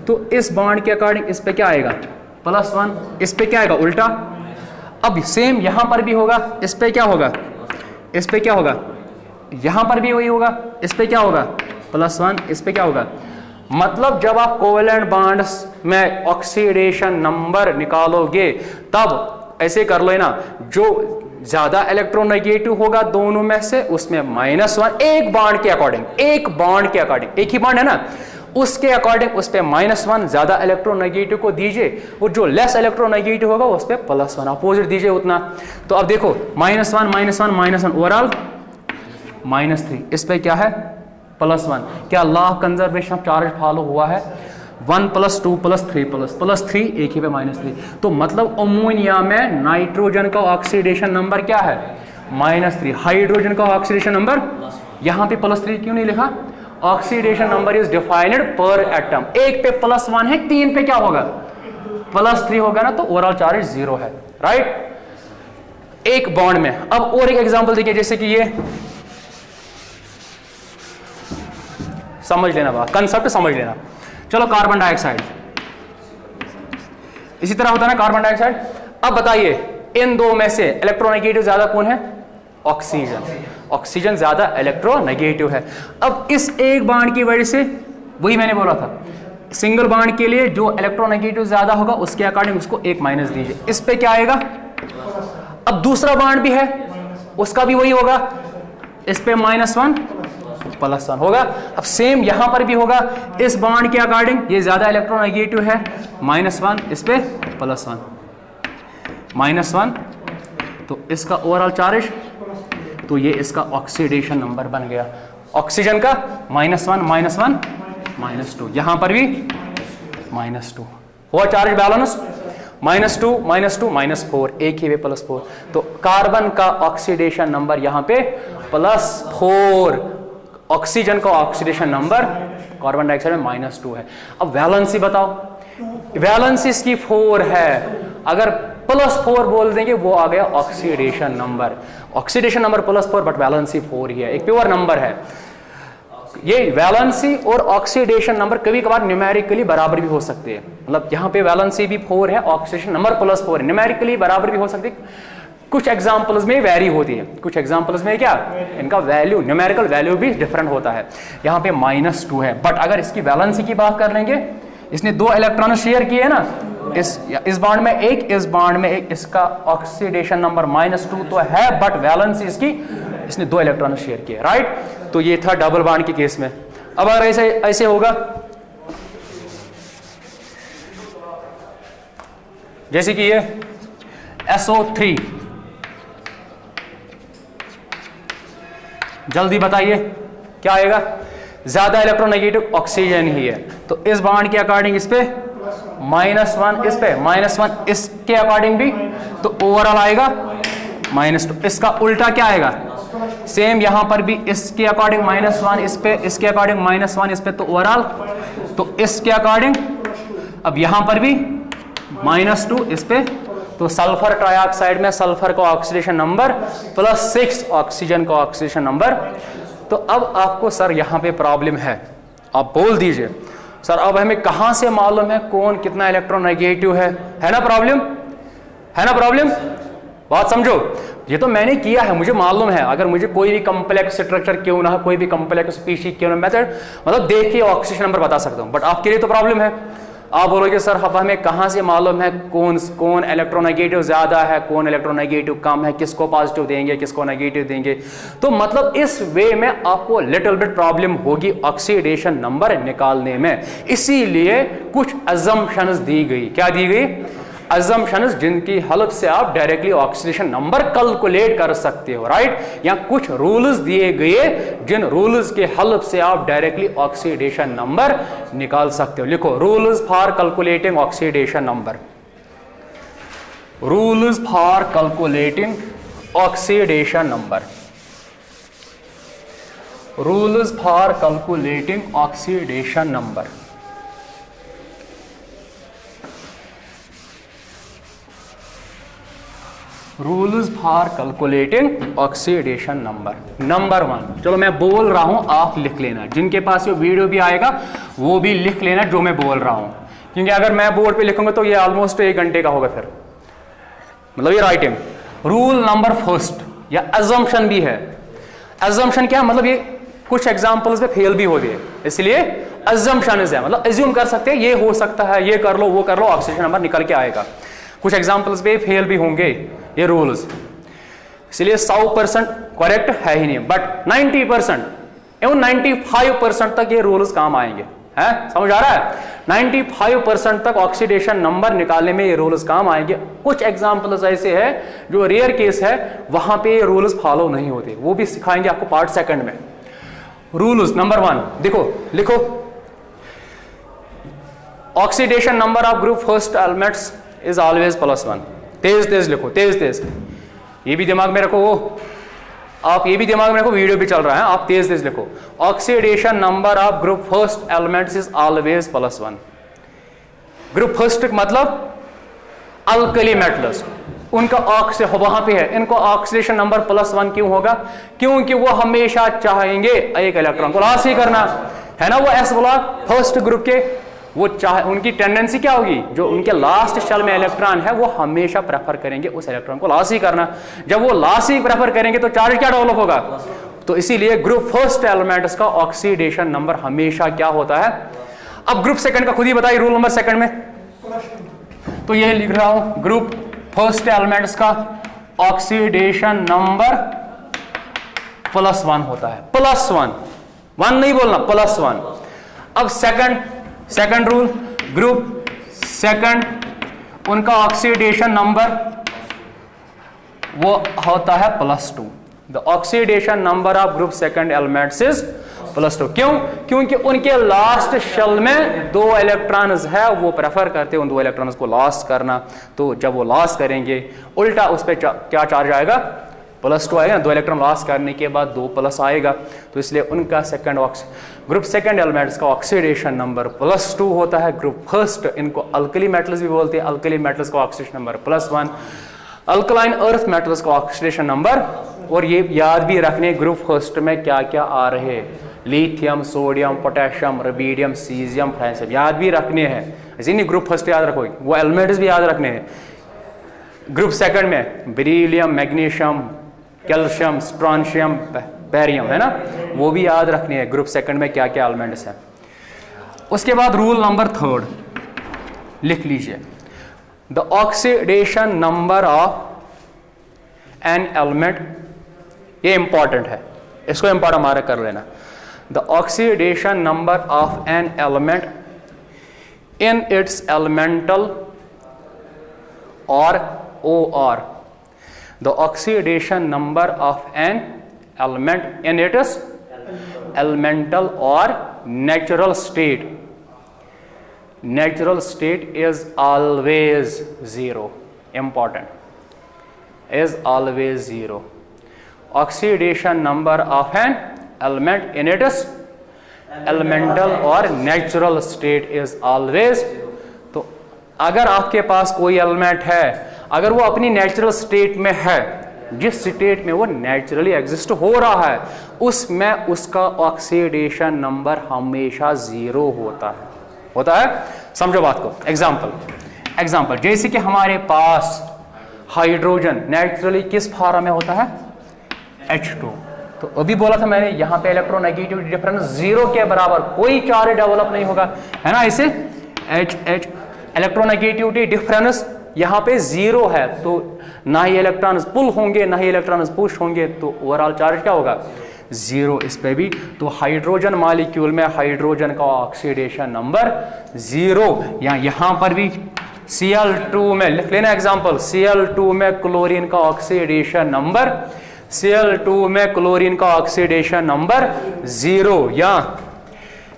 A: तो इस बॉन्ड के अकॉर्डिंग इस पे क्या आएगा? +1। इस पे क्या आएगा? उल्टा। अब सेम यहां पर भी होगा, इस पे क्या होगा? इस पे क्या होगा? यहां पर भी वही होगा, इस पे क्या होगा? +1। इस पे क्या होगा? मतलब जब आप कोवेलेंट बॉन्ड्स में ऑक्सीडेशन नंबर निकालोगे तब ऐसे कर लो ना, जो ज्यादा इलेक्ट्रोनेगेटिव होगा दोनों में से, उसमें -1 एक बॉन्ड के अकॉर्डिंग, एक बॉन्ड के अकॉर्डिंग, एक ही बॉन्ड है ना, उसके अकॉर्डिंग उस पर -1 ज्यादा इलेक्ट्रोनेगेटिव को दीजिए, और जो लेस इलेक्ट्रोनेगेटिव होगा उस पर +1 अपोजिट दीजिए उतना। तो अब देखो -1 -1 ओवरऑल -3, इस पे क्या है +1। क्या law of conservation of charge follow हुआ है? 1 + 2 + 3 +3 एक ही पे -3। तो मतलब अमोनिया में नाइट्रोजन का ऑक्सीडेशन नंबर क्या है? -3। हाइड्रोजन का ऑक्सीडेशन नंबर यहां पे +3 क्यों नहीं लिखा? ऑक्सीडेशन नंबर इज डिफाइंड पर एटम। एक पे +1 है, 3 पे क्या होगा? +3 होगा ना, तो ओवरऑल चार्ज 0 है, राइट। एक बॉन्ड में। अब और एक एग्जांपल देखिए, जैसे कि ये समझ लेना, बात कंसेप्ट समझ लेना। चलो कार्बन डाइऑक्साइड, इसी तरह होता है ना कार्बन डाइऑक्साइड। अब बताइए इन दो में से इलेक्ट्रोनेगेटिव ज्यादा कौन है? ऑक्सीजन। ऑक्सीजन ज्यादा इलेक्ट्रोनेगेटिव है। अब इस एक बॉन्ड की वजह से, वही मैंने बोला था, सिंगल बॉन्ड के लिए जो इलेक्ट्रोनेगेटिव ज्यादा होगा उसके अकॉर्डिंग उसको एक माइनस दीजिए, इस पे क्या आएगा? अब दूसरा बॉन्ड भी है, उसका भी वही होगा, इस पे -1 +1 होगा। अब सेम यहां पर भी होगा, इस बॉन्ड के अकॉर्डिंग ये ज्यादा इलेक्ट्रोनेगेटिव है, -1, इस पे +1 -1, तो इसका ओवरऑल चार्ज, तो ये इसका ऑक्सीडेशन नंबर बन गया। ऑक्सीजन का -1 -2, यहां पर भी -2 हुआ चार्ज बैलेंस, -2 -4, एक ही वे +4। तो कार्बन का ऑक्सीडेशन नंबर यहां पे +4, ऑक्सीजन का ऑक्सीडेशन नंबर कार्बन डाइऑक्साइड में -2 है। अब वैलेंसी बताओ, वैलेंसी इसकी 4 है, अगर +4 बोल देंगे वो आ गया oxidation number. Oxidation number +4 but valency 4 ही है, एक प्योर नंबर है। ये वैलेंसी और ऑक्सीडेशन नंबर कभी कभार न्यूमेरिकली बराबर भी हो सकते हैं, मतलब यहाँ पे वैलेंसी भी 4 है, ऑक्सीडेशन नंबर +4 है, न्यूमेरिकली बराबर भी हो सकते हैं। कुछ एग्जांपल्स में वेरी होती है, कुछ एग्जांपल्स में क्या इनका वैल्यू, न्यूमेरिकल वैल्यू भी डिफरेंट होता है। यहाँ पे -2 है, बट अगर इसकी वैलेंसी की बात कर लेंगे, इसने 2 इलेक्ट्रॉन शेयर किए ना, इस बॉन्ड में एक, इस बॉन्ड में एक, इसका ऑक्सीडेशन नंबर -2 तो है, बट वैलेंसी इसकी, इसने 2 इलेक्ट्रॉन शेयर किए, राइट। तो ये था डबल बॉन्ड के केस में। अब अगर ऐसे होगा, जैसे कि ये SO3, जल्दी बताइए क्या आएगा? ज्यादा इलेक्ट्रोनेगेटिव ऑक्सीजन ही है, तो इस बॉन्ड के अकॉर्डिंग इस पे -1, इस पे -1, इसके अकॉर्डिंग भी, तो ओवरऑल आएगा -2। इसका उल्टा क्या आएगा? सेम यहां पर भी इसके अकॉर्डिंग -1, इस पे, इसके अकॉर्डिंग -1, इस पे, तो ओवरऑल, तो इसके अकॉर्डिंग, अब यहां पर भी -2, इस पे, तो सल्फर ट्राइऑक्साइड में सल्फर का ऑक्सीडेशन नंबर +6, ऑक्सीजन का ऑक्सीडेशन नंबर। तो अब आपको सर यहां पे प्रॉब्लम है, आप बोल दीजिए सर अब हमें कहां से मालूम है कौन कितना इलेक्ट्रोनेगेटिव है ना प्रॉब्लम, है ना प्रॉब्लम? बात समझो, ये तो मैंने किया है, मुझे मालूम है, अगर मुझे कोई भी कॉम्प्लेक्स स्ट्रक्चर क्यों ना, कोई भी कॉम्प्लेक्स स्पीशीज क्यों ना, मेथड मतलब देख के ऑक्सीजन नंबर बता सकता हूं, बट आपके लिए तो प्रॉब्लम है। आप बोलोगे सर अब हमें कहां से मालूम है कौन इलेक्ट्रोनेगेटिव ज्यादा है, कौन इलेक्ट्रोनेगेटिव कम है, किसको पॉजिटिव देंगे, किसको नेगेटिव देंगे। तो मतलब इस वे में आपको लिटिल बिट प्रॉब्लम होगी ऑक्सीडेशन नंबर निकालने में, इसीलिए कुछ अजम्पशंस दी गई। क्या दी गई? अजम्पशंस, जिनकी हेल्प से आप डायरेक्टली ऑक्सीडेशन नंबर कैलकुलेट कर सकते हो, राइट। या कुछ रूल्स दिए गए जिन रूल्स के हेल्प से आप डायरेक्टली ऑक्सीडेशन नंबर निकाल सकते हो। लिखो, rules for calculating oxidation number, rules for calculating oxidation number, rules for calculating oxidation number. Rules for calculating oxidation number. Number 1, चलो मैं बोल रहा हूं, आप लिख लेना, जिनके पास ये वीडियो भी आएगा वो भी लिख लेना जो मैं बोल रहा हूं, क्योंकि अगर मैं बोर्ड पे लिखूंगा तो ये ऑलमोस्ट 1 घंटे का होगा, फिर मतलब ये राइटिंग। रूल नंबर 1 या अजम्पशन भी है। अजम्पशन क्या मतलब, ये कुछ एग्जाम्पल्स पे फेल भी होती है, इसलिए अजम्पशन है, मतलब एज्यूम कर सकते हैं ये हो सकता है, ये कर लो वो कर लो, ऑक्सीडेशन नंबर निकल के आएगा। कुछ एग्जाम्पल्स पे फेल भी होंगे ये रूल्स। इसलिए 100% करेक्ट है ही नहीं, बट 90% एवं 95% तक ये रूल्स काम आएंगे, है समझ आ रहा है? 95% तक ऑक्सीडेशन नंबर निकालने में ये रूल्स काम आएंगे। कुछ एग्जांपल्स ऐसे है जो रेयर केस है, वहां पे ये रूल्स फॉलो नहीं होते, वो भी सिखाएंगे आपको पार्ट सेकंड में। रूल्स नंबर 1 देखो, लिखो oxidation number of group first elements is always +1। तेज तेज लिखो, तेज तेज, ये भी दिमाग में रखो, आप ये भी दिमाग में रखो, वीडियो भी चल रहा है, आप तेज तेज लिखो। Oxidation number of group first elements is always +1। Group first मतलब अल्कली मेटल्स, उनका वहां पे है, इनको ऑक्सीडेशन नंबर +1 क्यों होगा? क्योंकि वो हमेशा चाहेंगे एक इलेक्ट्रॉन को लॉस ही करना, है ना? वो एस ब्लॉक फर्स्ट ग्रुप के वो चाहे, उनकी टेंडेंसी क्या होगी, जो उनके लास्ट शेल में इलेक्ट्रॉन है वो हमेशा प्रेफर करेंगे उस इलेक्ट्रॉन को लॉस ही करना। जब वो लॉस ही प्रेफर करेंगे तो चार्ज क्या डेवलप होगा? तो इसीलिए ग्रुप फर्स्ट एलिमेंट्स का ऑक्सीडेशन नंबर हमेशा क्या होता है? अब ग्रुप सेकंड का खुद ही बताइए, रूल नंबर सेकंड में तो ये लिख रहा हूं, ग्रुप फर्स्ट एलिमेंट्स का ऑक्सीडेशन नंबर +1 होता है, +1, 1 नहीं बोलना, +1। अब सेकंड रूल, ग्रुप सेकंड उनका ऑक्सीडेशन नंबर वो होता है +2। The oxidation number of group second elements is +2। क्यों? क्योंकि उनके लास्ट शेल में 2 इलेक्ट्रॉन्स है, वो प्रेफर करते हैं उन 2 इलेक्ट्रॉन्स को लॉस करना। तो जब वो लॉस करेंगे उल्टा उस पर क्या चार्ज आएगा? +2 आएगा। 2 इलेक्ट्रॉन लॉस करने के बाद 2+ आएगा, तो इसलिए उनका ग्रुप सेकंड एलिमेंट्स का ऑक्सीडेशन नंबर +2 होता है। ग्रुप फर्स्ट, इनको अल्कली मेटल्स भी बोलते हैं, अल्कली मेटल्स का oxidation number +1। Alkaline earth metals का ऑक्सीडेशन नंबर, और ये याद भी रखने ग्रुप फर्स्ट में क्या क्या आ रहे हैं, lithium, sodium, potassium, rubidium, caesium, francium, याद भी रखने हैं। ऐसे नहीं ग्रुप फर्स्ट याद रखोगे, वो एलिमेंट्स भी याद रखने हैं। ग्रुप सेकंड में beryllium, magnesium, calcium, strontium, barium, है ना, वो भी याद रखने हैं ग्रुप सेकंड में क्या क्या एलिमेंट्स हैं। उसके बाद रूल नंबर 3 लिख लीजिए, the oxidation number of an element, ये इंपॉर्टेंट है, इसको इंपॉर्टेंट हमारा कर लेना। The oxidation number of an element in its elemental और OR, the oxidation number of an element in its elemental or natural state is always 0. Important, is always 0. Oxidation number of an element in its elemental or natural state is always, तो अगर आपके पास कोई element है, अगर वो अपनी natural state में है, जिस स्टेट में वो नेचुरली एग्जिस्ट हो रहा है, उसमें उसका ऑक्सीडेशन नंबर हमेशा 0 होता है। समझो बात को। एग्जाम्पल जैसे कि हमारे पास हाइड्रोजन नेचुरली किस फॉर्म में होता है? H2। तो अभी बोला था मैंने, यहां पे इलेक्ट्रोनेगेटिविटी डिफरेंस 0 के बराबर, कोई चार्ज डेवलप नहीं होगा, है ना। इसे H इलेक्ट्रोनेगेटिविटी डिफरेंस यहाँ पे 0 है, तो ना ही इलेक्ट्रॉन्स पुल होंगे ना ही इलेक्ट्रॉन्स पुश होंगे, तो ओवरऑल चार्ज क्या होगा? 0 इस पे भी। तो हाइड्रोजन मॉलिक्यूल में हाइड्रोजन का ऑक्सीडेशन नंबर 0, या यहाँ पर भी Cl2 में लिख लेना एग्जांपल, Cl2 में क्लोरीन का ऑक्सीडेशन नंबर, Cl2 में क्लोरीन का ऑक्सीडेशन नंबर 0, या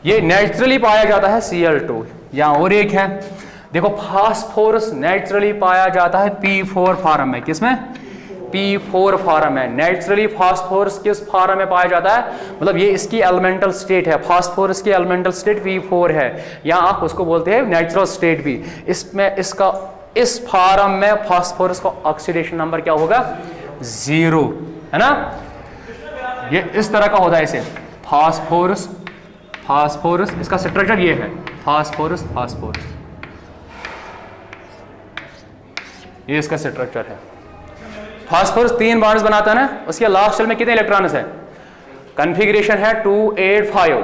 A: ये नेचुरली पाया जाता है Cl2। यहाँ और एक है, देखो फास्फोरस नेचुरली पाया जाता है P4 फॉर्म में, किसमें? P4 फॉर्म है। नेचुरली फास्फोरस किस फॉर्म में पाया जाता है? मतलब ये इसकी एलिमेंटल स्टेट है, फास्फोरस की एलिमेंटल स्टेट P4 है, या आप उसको बोलते हैं नेचुरल स्टेट भी। इसमें इसका इस फॉर्म में फास्फोरस का ऑक्सीडेशन नंबर क्या होगा? 0, है ना। ये इस तरह का होता है, इसे फास्फोरस, इसका स्ट्रक्चर ये है, फास्फोरस, ये इसका स्ट्रक्चर है। फास्फोरस 3 बॉन्ड्स बनाता है ना, उसके लास्ट शेल में कितने इलेक्ट्रॉन्स है? कन्फिग्रेशन है 285,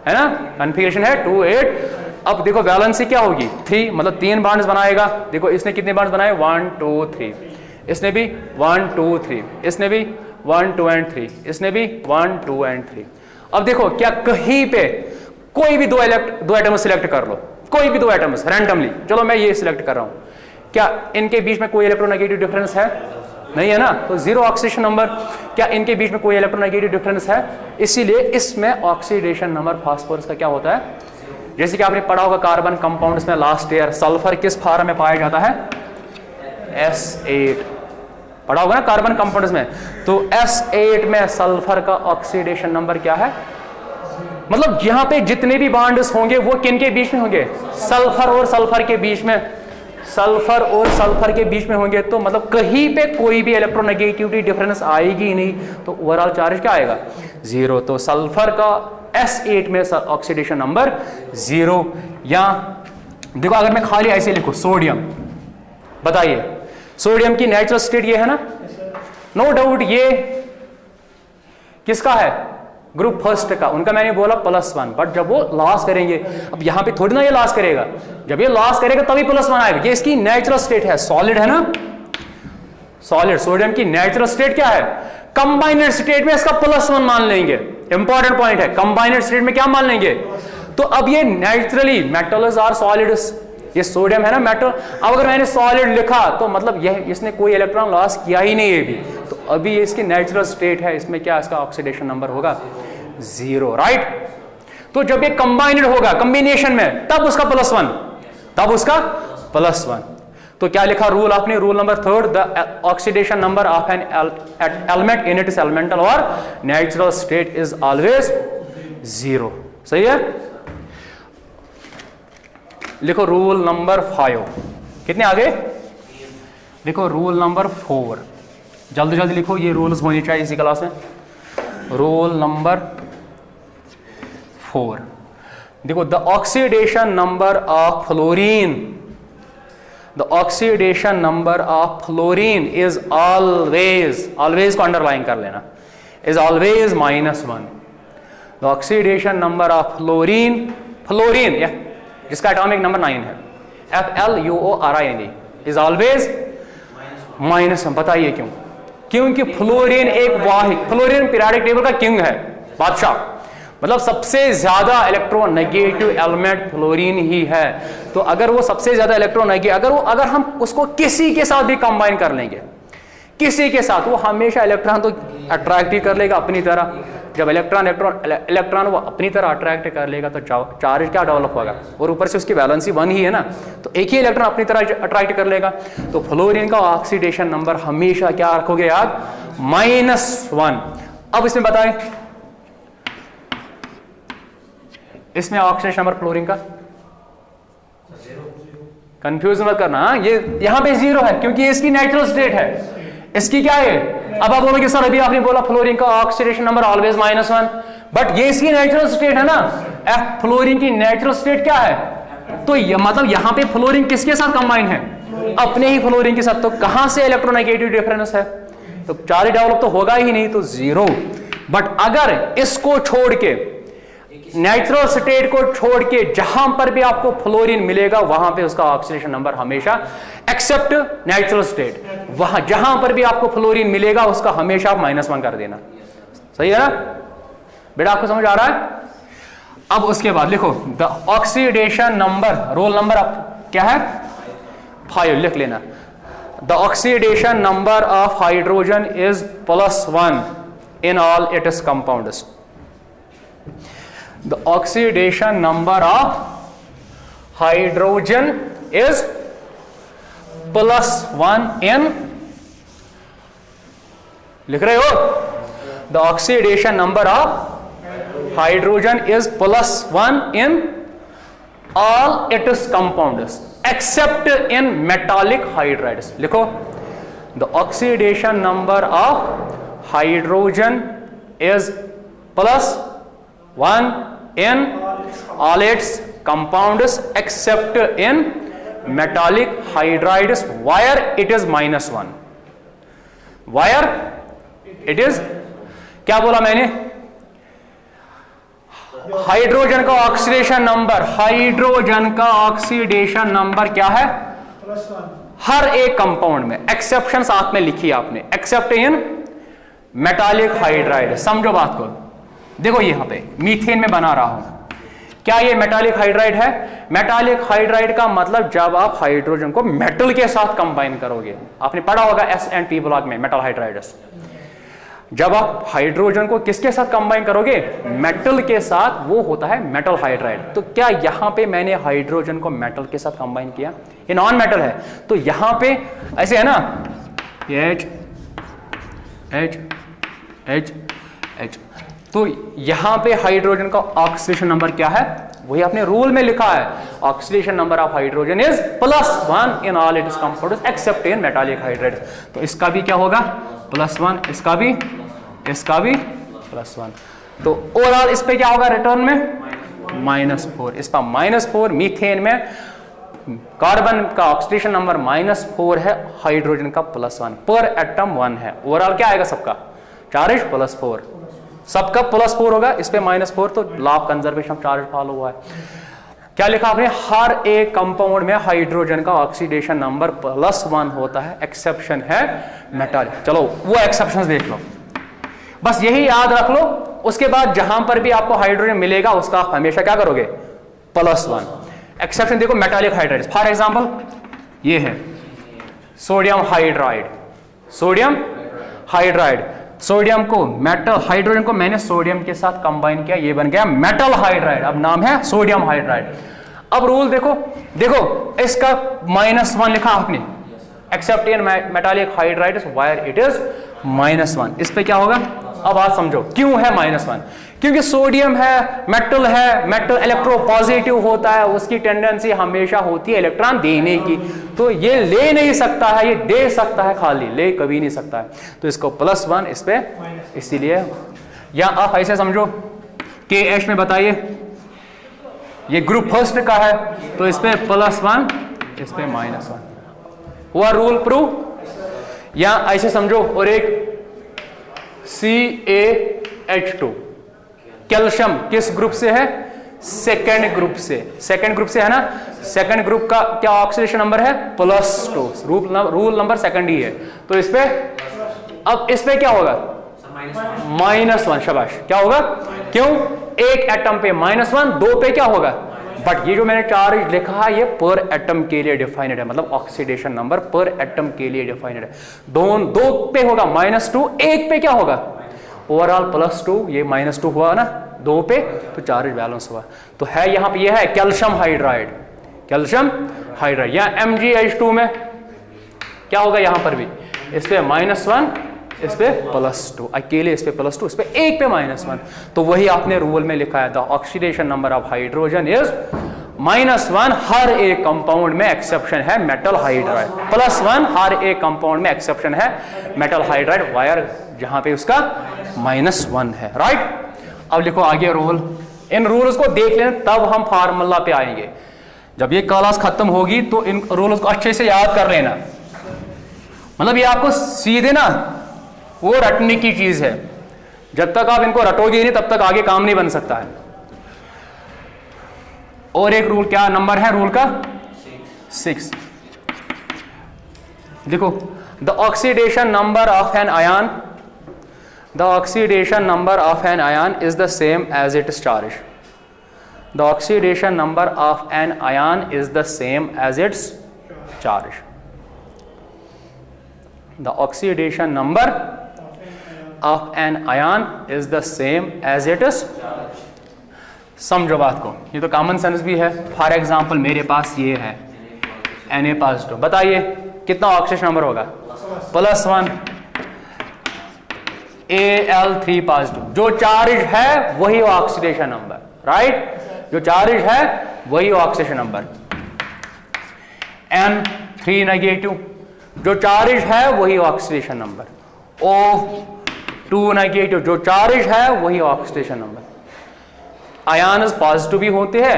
A: है ना, कन्फिग्रेशन है 28। अब देखो वैलेंसी क्या होगी? 3, मतलब 3 बॉन्ड्स बनाएगा। देखो इसने कितने बॉन्ड्स बनाए? 1 2 3, इसने भी 1 2 3, इसने भी 1 2 एंड 3, इसने भी 1 2 एंड 3। अब देखो क्या कहीं पे कोई भी दो एटम सिलेक्ट कर लो, कोई भी दो एटम्स रैंडमली, चलो मैं ये सिलेक्ट कर रहा हूं, क्या इनके बीच में कोई इलेक्ट्रोनेगेटिव डिफरेंस है? नहीं है ना, तो जीरो ऑक्सीडेशन नंबर। क्या इनके बीच में कोई इलेक्ट्रोनेगेटिव डिफरेंस है? इसीलिए इसमें ऑक्सीडेशन नंबर फास्फोरस का क्या होता है? जैसे कि आपने पढ़ा होगा कार्बन कंपाउंड्स में लास्ट ईयर, सल्फर किस फॉर्म में पाया जाता है? S8 पढ़ा होगा ना कार्बन कंपाउंड्स में। तो S8 में सल्फर का ऑक्सीडेशन नंबर क्या है? मतलब यहां पे जितने भी बॉन्ड्स होंगे वो किन के बीच में होंगे? सल्फर और सल्फर के बीच में, सल्फर और सल्फर के बीच में होंगे। तो मतलब कहीं पे कोई भी इलेक्ट्रोनेगेटिविटी डिफरेंस आएगी ही नहीं, तो ओवरऑल चार्ज क्या आएगा? 0। तो सल्फर का S8 में ऑक्सीडेशन नंबर 0। या देखो अगर मैं खाली ऐसे लिखूं सोडियम, बताइए सोडियम की नेचुरल स्टेट ये है ना, नो डाउट ये किसका है? ग्रुप फर्स्ट का। उनका मैंने बोला +1, बट जब वो लॉस करेंगे, अब यहां पे थोड़ी ना ये लॉस करेगा, जब ये लॉस करेगा तभी +1 आएगा। ये इसकी नेचुरल स्टेट है, सॉलिड है ना, सॉलिड। सोडियम की नेचुरल स्टेट क्या है? कंबाइनेड स्टेट में इसका +1 मान लेंगे। इंपॉर्टेंट पॉइंट है, कंबाइनेड स्टेट में क्या मान लेंगे? तो अब ये नेचुरली मेटल्स आर सॉलिड्स, ये सोडियम है ना मेटल। अब अगर मैंने सॉलिड लिखा तो मतलब यह इसने कोई इलेक्ट्रॉन लॉस किया ही नहीं है भी, तो अभी ये इसकी नेचुरल स्टेट है, इसमें क्या इसका ऑक्सीडेशन नंबर होगा? 0, राइट। तो जब ये कंबाइनेड होगा कॉम्बिनेशन में, तब उसका +1, तब उसका +1। तो क्या लिखा रूल आपने? Rule number 3, the oxidation number of an element in its elemental और नेचुरल स्टेट इज ऑलवेज 0। सही है। लिखो रूल नंबर 5। कितने आगे? लिखो रूल नंबर 4। जल्दी जल्दी लिखो, ये रूल्स होने चाहिए इसी क्लास में। रूल नंबर 4 देखो, the oxidation number of fluorine, the oxidation number of fluorine is always, always को अंडरलाइन कर लेना, is always -1। The oxidation number of fluorine, fluorine या जिसका एटॉमिक नंबर 9 है, FLUORINE, इज ऑलवेज -1। बताइए क्यों? क्योंकि फ्लोरीन एक वाहिद, फ्लोरीन पीरियोडिक टेबल का किंग है, बादशाह, मतलब सबसे ज्यादा इलेक्ट्रोनेगेटिव एलिमेंट फ्लोरीन ही है। तो अगर वो सबसे ज्यादा इलेक्ट्रोनेगेटिव, अगर हम उसको किसी के साथ भी कंबाइन कर लेंगे, किसी के साथ, वो हमेशा इलेक्ट्रॉन तो अट्रैक्ट ही कर लेगा अपनी तरह। जब इलेक्ट्रॉन वो अपनी तरह अट्रैक्ट कर लेगा तो चार्ज क्या डेवलप होगा? और ऊपर से उसकी वैलेंसी 1 ही है ना, तो एक ही इलेक्ट्रॉन अपनी तरह अट्रैक्ट कर लेगा। तो फ्लोरीन का ऑक्सीडेशन नंबर हमेशा क्या रखोगे याद? -1। अब इसमें बताएं, इसमें ऑक्सीडेशन नंबर फ्लोरीन का कंफ्यूज मत करना, ये यहां पे 0 है क्योंकि इसकी नेचुरल स्टेट है। इसकी क्या है? अब आप बोलोगे सर अभी आपने बोला फ्लोरीन का ऑक्सीडेशन नंबर ऑलवेज -1, बट ये इसकी नेचुरल स्टेट है ना। फ्लोरीन की नेचुरल स्टेट क्या है? तो ये मतलब यहां पे फ्लोरीन किसके साथ कंबाइन है? अपने ही फ्लोरीन के साथ। तो कहां से इलेक्ट्रोनेगेटिव डिफरेंस है? तो चार्ज डेवलप तो होगा ही नहीं, तो 0। बट अगर इसको छोड़ के, नेचुरल स्टेट को छोड़ के जहां पर भी आपको फ्लोरीन मिलेगा वहां पे उसका ऑक्सीडेशन नंबर हमेशा, एक्सेप्ट नेचुरल स्टेट, वहां जहां पर भी आपको फ्लोरीन मिलेगा उसका हमेशा आप -1 कर देना। सही है ना बेटा? आपको समझ आ रहा है? अब उसके बाद लिखो the oxidation number, roll number आप क्या है? 5 लिख लेना। The oxidation number of hydrogen is +1 in all it's compounds. The oxidation number of hydrogen is +1 in, लिख रहे हो? The oxidation number of hydrogen is +1 in all its compounds except in metallic hydrides. लिखो the oxidation number of hydrogen is +1 in all its compounds except in metallic hydrides where it is -1. where it is, क्या बोला मैंने? Hydrogen का oxidation number, hydrogen का oxidation number क्या है? हर एक compound में, एक्सेप्शन साथ में लिखी आपने, एक्सेप्ट इन मेटालिक हाइड्राइड। समझो बात को, देखो यहां पे मीथेन में बना रहा हूं, क्या ये मेटालिक हाइड्राइड है? मेटालिक हाइड्राइड का मतलब जब आप हाइड्रोजन को मेटल के साथ कंबाइन करोगे, आपने पढ़ा होगा S&P ब्लॉक में मेटल हाइड्राइड्स। जब आप हाइड्रोजन को किसके साथ कंबाइन करोगे? मेटल के साथ, वो होता है मेटल हाइड्राइड। तो क्या यहां पे मैंने हाइड्रोजन को मेटल के साथ कंबाइन किया? ये नॉन मेटल है, तो यहां पे ऐसे है ना, H H H H, तो यहां पे हाइड्रोजन का ऑक्सीडेशन नंबर क्या है? वही आपने रूल में लिखा है, oxidation number of hydrogen is +1 in all it's compounds accept in metallic hydride. तो इसका भी क्या होगा? +1, इसका भी +1। तो ओवरऑल इस पे क्या होगा रिटर्न में? -4। इस पर -4, मीथेन में कार्बन का ऑक्सीडेशन नंबर -4 है, हाइड्रोजन का +1, पर एटम 1 है। ओवरऑल क्या आएगा सबका? चार्ज +4, सबका +4 होगा, इस पे -4, तो law of conservation of charge follow हुआ है। क्या लिखा आपने? हर एक कंपाउंड में हाइड्रोजन का ऑक्सीडेशन नंबर +1 होता है, एक्सेप्शन है मेटालिक। चलो वो एक्सेप्शंस देख लो, बस यही याद रख लो। उसके बाद जहां पर भी आपको हाइड्रोजन मिलेगा उसका आप हमेशा क्या करोगे? +1। एक्सेप्शन देखो मेटालिक हाइड्राइड, फॉर एग्जांपल ये है sodium hydride, sodium hydride, sodium को मेटल, हाइड्रोजन को मैंने सोडियम के साथ कंबाइन किया, ये बन गया मेटल हाइड्राइड, अब नाम है सोडियम हाइड्राइड। अब रूल देखो, देखो इसका -1 लिखा आपने, accept in metallic hydride wire it is -1। इस पे क्या होगा? अब आप समझो क्यों है -1, क्योंकि सोडियम है, मेटल इलेक्ट्रोपॉजिटिव होता है, उसकी टेंडेंसी हमेशा होती है इलेक्ट्रॉन देने की, तो ये ले नहीं सकता है, ये दे सकता है खाली, ले कभी नहीं सकता है। तो इसको +1, इस पे इसीलिए, या आप ऐसे समझो KH में बताइए, ये ग्रुप फर्स्ट का है, तो इस पे +1, इस पे -1 हुआ, रूल प्रूव। या ऐसे समझो, और एक CaH2, कैल्शियम किस ग्रुप से है? सेकेंड ग्रुप से, सेकेंड ग्रुप से है ना, सेकेंड ग्रुप का क्या ऑक्सीडेशन नंबर है? +2, रूल नंबर सेकंड ही है, तो इस पे, अब इस पे क्या होगा? -1, शाबाश। क्या होगा? क्यों? एक एटम पे -1, 2 पे क्या होगा? बट ये जो मैंने चार्ज लिखा है ये पर एटम के लिए डिफाइंड है, मतलब ऑक्सीडेशन नंबर पर एटम के लिए डिफाइंड है। 2 पे होगा -2, 1 पे क्या होगा? ओवरऑल +2, ये -2 हुआ ना 2 पे, तो चार्ज बैलेंस हुआ। तो है यहां पे ये है कैल्शियम हाइड्राइड, कैल्शियम हाइड्राइड। या MgH2 में क्या होगा? यहां पर भी इस पे -1, इस पे +2, अकेले इस पे +2, इस पे 1 पे -1। तो वही आपने रूल में लिखा है, the oxidation number of hydrogen is -1 हर एक कंपाउंड में, एक्सेप्शन है मेटल हाइड्राइड। +1 हर एक कंपाउंड में, एक्सेप्शन है मेटल हाइड्राइड वायर, जहां पे उसका -1 है, राइट। अब लिखो आगे रूल, इन रूल्स को देख लेना, तब हम फार्मूला पे आएंगे। जब ये क्लास खत्म होगी तो इन रूल्स को अच्छे से याद कर लेना, मतलब ये आपको सीधे ना वो रटने की चीज है, जब तक आप इनको रटोगे नहीं तब तक आगे काम नहीं बन सकता है। और एक रूल, क्या नंबर है रूल का? 6। देखो, the oxidation number of an ion, the oxidation number of an ion is the same as its charge. The oxidation number of an ion is the same as its charge. The oxidation number of an ion is the same as its charge. समझो बात को, ये तो common sense भी है। For example मेरे पास ये है Na+, बताइए कितना ऑक्सीडेशन नंबर होगा? +1। Al3+, जो चार्ज है वही ऑक्सीडेशन नंबर, राइट, जो चार्ज है वही ऑक्सीडेशन नंबर। N3-, जो चार्ज है वही ऑक्सीडेशन नंबर। O2-, जो चार्ज है वही ऑक्सीडेशन नंबर। आयन्स पॉजिटिव भी होते हैं,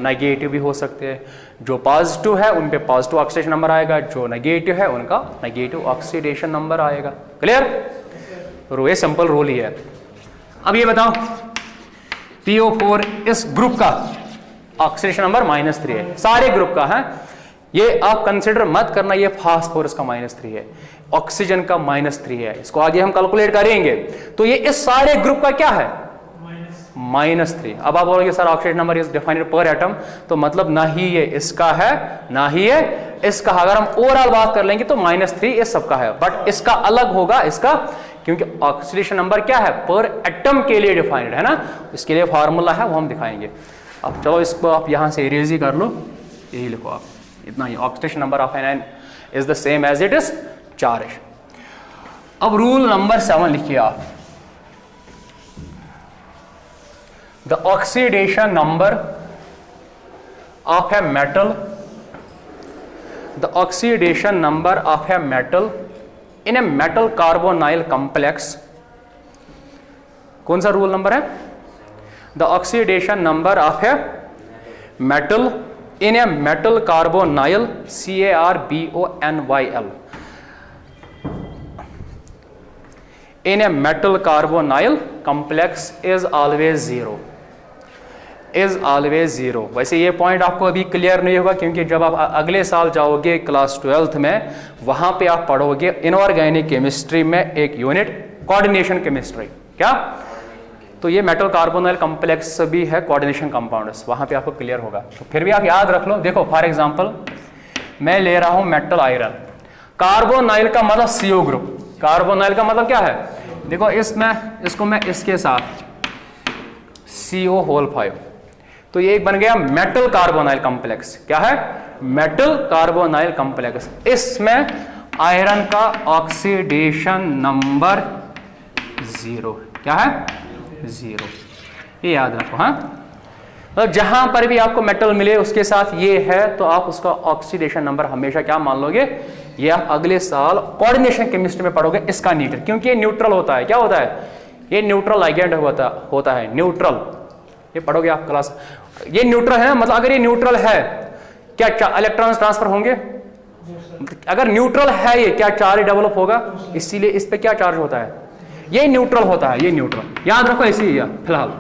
A: नेगेटिव भी हो सकते हैं। जो पॉजिटिव है उन पे पॉजिटिव ऑक्सीडेशन नंबर आएगा, जो नेगेटिव है उनका नेगेटिव ऑक्सीडेशन नंबर आएगा। क्लियर? ये सिंपल रूल ही है। अब ये बताओ, PO4 इस ग्रुप का ऑक्सीडेशन नंबर -3 है, सारे ग्रुप का है। ये आप कंसिडर मत करना ये फास्फोरस का -3 है, ऑक्सीजन का -3 है, इसको आगे हम कैलकुलेट करेंगे। तो ये इस सारे ग्रुप का क्या है, -3। अब आप बोलोगे sir oxygen number is defined पर एटम, तो मतलब ना ही ये इसका है ना ही ये इसका। अगर हम ओवरऑल बात कर लेंगे तो -3 इस सबका है, बट इसका अलग होगा इसका, क्योंकि ऑक्सीडेशन नंबर क्या है, पर एटम के लिए डिफाइंड है ना, इसके लिए फार्मूला है वो हम दिखाएंगे। अब चलो इसको आप यहां से इरेज ही कर लो, यही लिखो आप, इतना ही। Oxidation number of an is the same as it is charge. अब रूल नंबर 7 लिखिए आप, the oxidation number of a metal, the oxidation number of a metal in a metal carbonyl complex, कौन सा रूल नंबर है, the oxidation number of a metal in a metal carbonyl carbonyl in a metal carbonyl complex is always zero, is always zero। वैसे ये point आपको अभी clear नहीं होगा, क्योंकि जब आप अगले साल जाओगे क्लास 12th में, वहां पे आप पढ़ोगे इनऑर्गेनिक केमिस्ट्री में एक यूनिट कोऑर्डिनेशन केमिस्ट्री। क्या, तो ये मेटल कार्बोनाइल कॉम्प्लेक्स भी है कोऑर्डिनेशन कंपाउंड्स, वहां पे आपको क्लियर होगा। तो फिर भी आप याद रख लो, देखो फॉर एग्जांपल मैं ले रहा हूं मेटल आयरन, कार्बोनाइल का मतलब CO ग्रुप, कार्बोनाइल का मतलब क्या है, देखो इसमें इसको मैं इसके साथ CO⁵, तो ये एक बन गया मेटल कार्बोनाइल कॉम्प्लेक्स। क्या है, मेटल कार्बोनाइल कॉम्प्लेक्स। इसमें आयरन का ऑक्सीडेशन नंबर 0, क्या है, 0, ये याद रखो। हाँ, तो जहां पर भी आपको मेटल मिले उसके साथ ये है, तो आप उसका ऑक्सीडेशन नंबर हमेशा क्या मान लोगे, ये आप अगले साल कोऑर्डिनेशन केमिस्ट्री में पढ़ोगे इसका नीटर, क्योंकि ये न्यूट्रल होता है। क्या होता है, ये न्यूट्रल लाइगेंड होता है, न्यूट्रल, ये पढ़ोगे आप क्लास। ये न्यूट्रल है ना, मतलब अगर ये न्यूट्रल है क्या इलेक्ट्रॉन्स ट्रांसफर होंगे, अगर न्यूट्रल है ये क्या चार्ज डेवलप होगा, इसीलिए इस पे क्या चार्ज होता है, ये न्यूट्रल होता है, ये न्यूट्रल याद रखो ऐसे ही फिलहाल।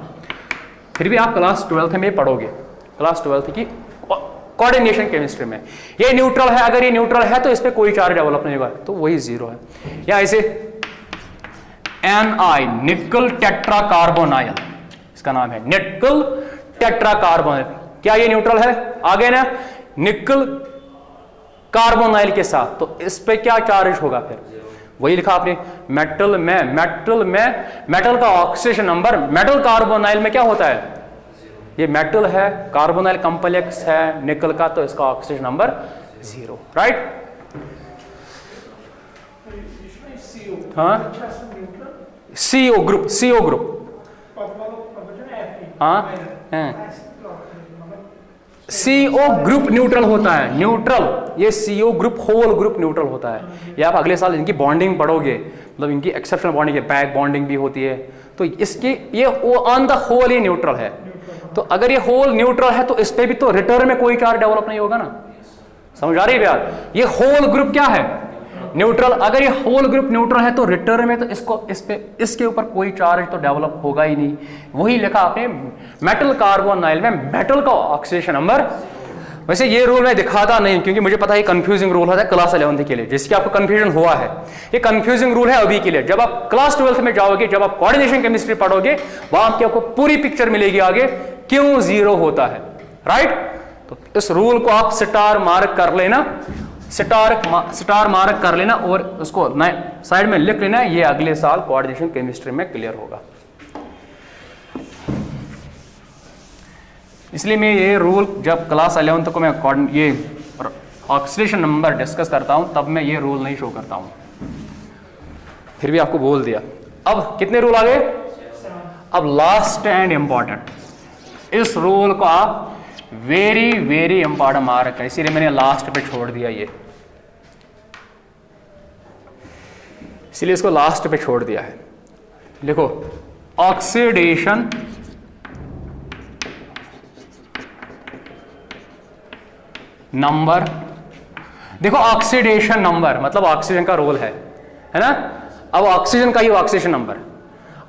A: फिर भी आप क्लास 12th में पढ़ोगे, क्लास 12th की कोऑर्डिनेशन केमिस्ट्री में। ये न्यूट्रल है, अगर ये न्यूट्रल है तो इस पे कोई चार्ज डेवलप नहीं होगा, तो वही 0 है। या ऐसे Ni निकल टेट्रा कार्बोनाइल, इसका नाम है निकल टेट्रा कार्बोनाइल। क्या ये न्यूट्रल है, आगे ना निकल कार्बोनाइल के साथ, तो इस पे क्या चार्ज होगा, फिर वही लिखा आपने मेटल में मेटल का ऑक्सीडेशन नंबर, मेटल कार्बोनाइल में क्या होता है, ये मेटल है, कार्बोनाइल कॉम्प्लेक्स है निकल का, तो इसका ऑक्सीडेशन नंबर 0, राइट। हाँ, CO ग्रुप हाँ, CO ग्रुप न्यूट्रल होता है, न्यूट्रल, ये CO group whole group neutral होता है। ये आप अगले साल इनकी बॉन्डिंग पढ़ोगे, मतलब इनकी एक्सेप्शनल बॉन्डिंग है, बैक बॉन्डिंग भी होती है, तो इसकी ये ऑन द होल ये न्यूट्रल है। तो अगर ये होल न्यूट्रल है तो इस पे भी तो रिटर्न में कोई चार्ज डेवलप नहीं होगा ना, समझ आ रही है यार। ये होल ग्रुप क्या है, न्यूट्रल। अगर ये होल ग्रुप न्यूट्रल है तो रिटर्न में तो इसके ऊपर कोई चार्ज तो डेवलप होगा ही नहीं। वही लिखा आपने मेटल कार्बोनाइल में मेटल का ऑक्सीडेशन नंबर। वैसे ये रूल मैं दिखाता नहीं क्योंकि मुझे पता है कंफ्यूजिंग रूल होता है क्लास 11th के लिए, जिसकी आपको कंफ्यूजन हुआ है। ये कंफ्यूजिंग रूल है अभी के लिए, जब आप क्लास 12th में जाओगे, जब आप कोऑर्डिनेशन केमिस्ट्री पढ़ोगे, वहां आपको पूरी पिक्चर मिलेगी आगे क्यों 0 होता है, राइट। तो इस रूल को आप स्टार मार्क कर लेना, स्टार मार्क कर लेना और उसको साइड में लिख लेना। ये अगले साल कोऑर्डिनेशन केमिस्ट्री में क्लियर होगा। इसलिए मैं ये रूल जब क्लास 11th को मैं ये ऑक्सीडेशन नंबर डिस्कस करता हूं तब मैं ये रूल नहीं शो करता हूं। फिर भी आपको बोल दिया। अब कितने रूल आ गए, अब लास्ट एंड इंपॉर्टेंट, इस रूल को आप वेरी वेरी इंपॉर्टेंट मार्क है, इसीलिए मैंने लास्ट पे छोड़ दिया, ये इसीलिए इसको लास्ट पे छोड़ दिया है। देखो ऑक्सीडेशन नंबर, देखो ऑक्सीडेशन नंबर मतलब ऑक्सीजन का रोल है ना। अब ऑक्सीजन का ही oxidation number,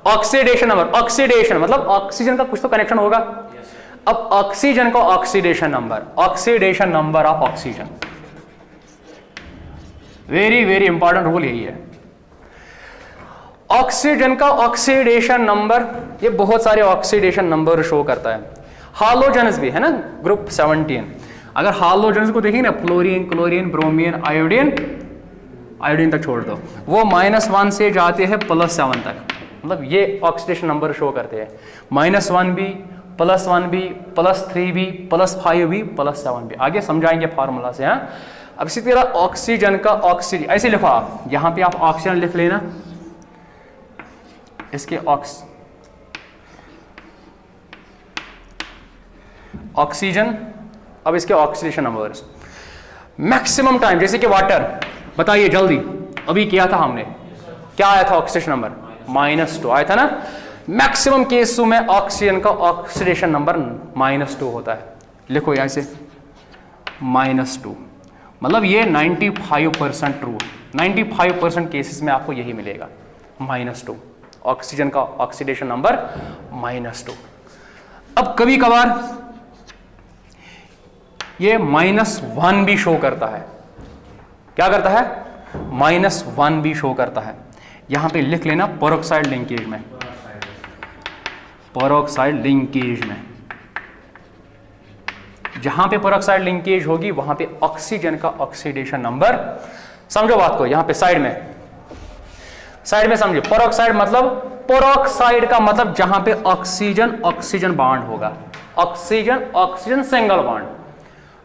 A: oxidation number, oxidation मतलब ऑक्सीजन का कुछ तो कनेक्शन होगा। अब ऑक्सीजन का oxidation number, oxidation number of oxygen, very very important rule यही है। ऑक्सीजन का ऑक्सीडेशन नंबर, ये बहुत सारे ऑक्सीडेशन नंबर शो करता है। हालोजेंस भी है ना, ग्रुप 17। अगर हालोजेंस को देखेंगे ना, fluorine, chlorine, bromine, iodine, iodine तक छोड़ दो, वो -1 से जाते हैं +7 तक। मतलब ये ऑक्सीडेशन नंबर शो करते हैं। -1 भी, +1 भी, +3 भी, +5 भी, +7 भी। आगे समझाएंगे फार्मूला से। हाँ, अब इसी तरह ऑक्सीजन का ऑक्सीजन ऐसे लिखो आप, यहां पे आप ऑक्सीजन लिख लेना, इसके ऑक्सीजन, अब इसके ऑक्सीडेशन नंबर्स। मैक्सिमम टाइम, जैसे कि वाटर, बताइए जल्दी, अभी किया था हमने, क्या आया था ऑक्सीडेशन नंबर? -2 आया था ना। मैक्सिमम केसों में ऑक्सीजन का ऑक्सीडेशन नंबर -2 होता है। लिखो यहां से -2, मतलब ये 95% ट्रू, 95% केसेस में आपको यही मिलेगा, -2 ऑक्सीजन का ऑक्सीडेशन नंबर -2। अब कभी कभार ये -1 भी शो करता है। क्या करता है? -1 भी शो करता है। यहां पे लिख लेना पेरोक्साइड लिंकेज में, पेरोक्साइड लिंकेज में, जहां पे पेरोक्साइड लिंकेज होगी वहां पे ऑक्सीजन का ऑक्सीडेशन नंबर, समझो बात को, यहां पे साइड में समझो। पेरोक्साइड मतलब, पेरोक्साइड का मतलब जहां पे ऑक्सीजन ऑक्सीजन बॉन्ड होगा, oxygen oxygen single bond,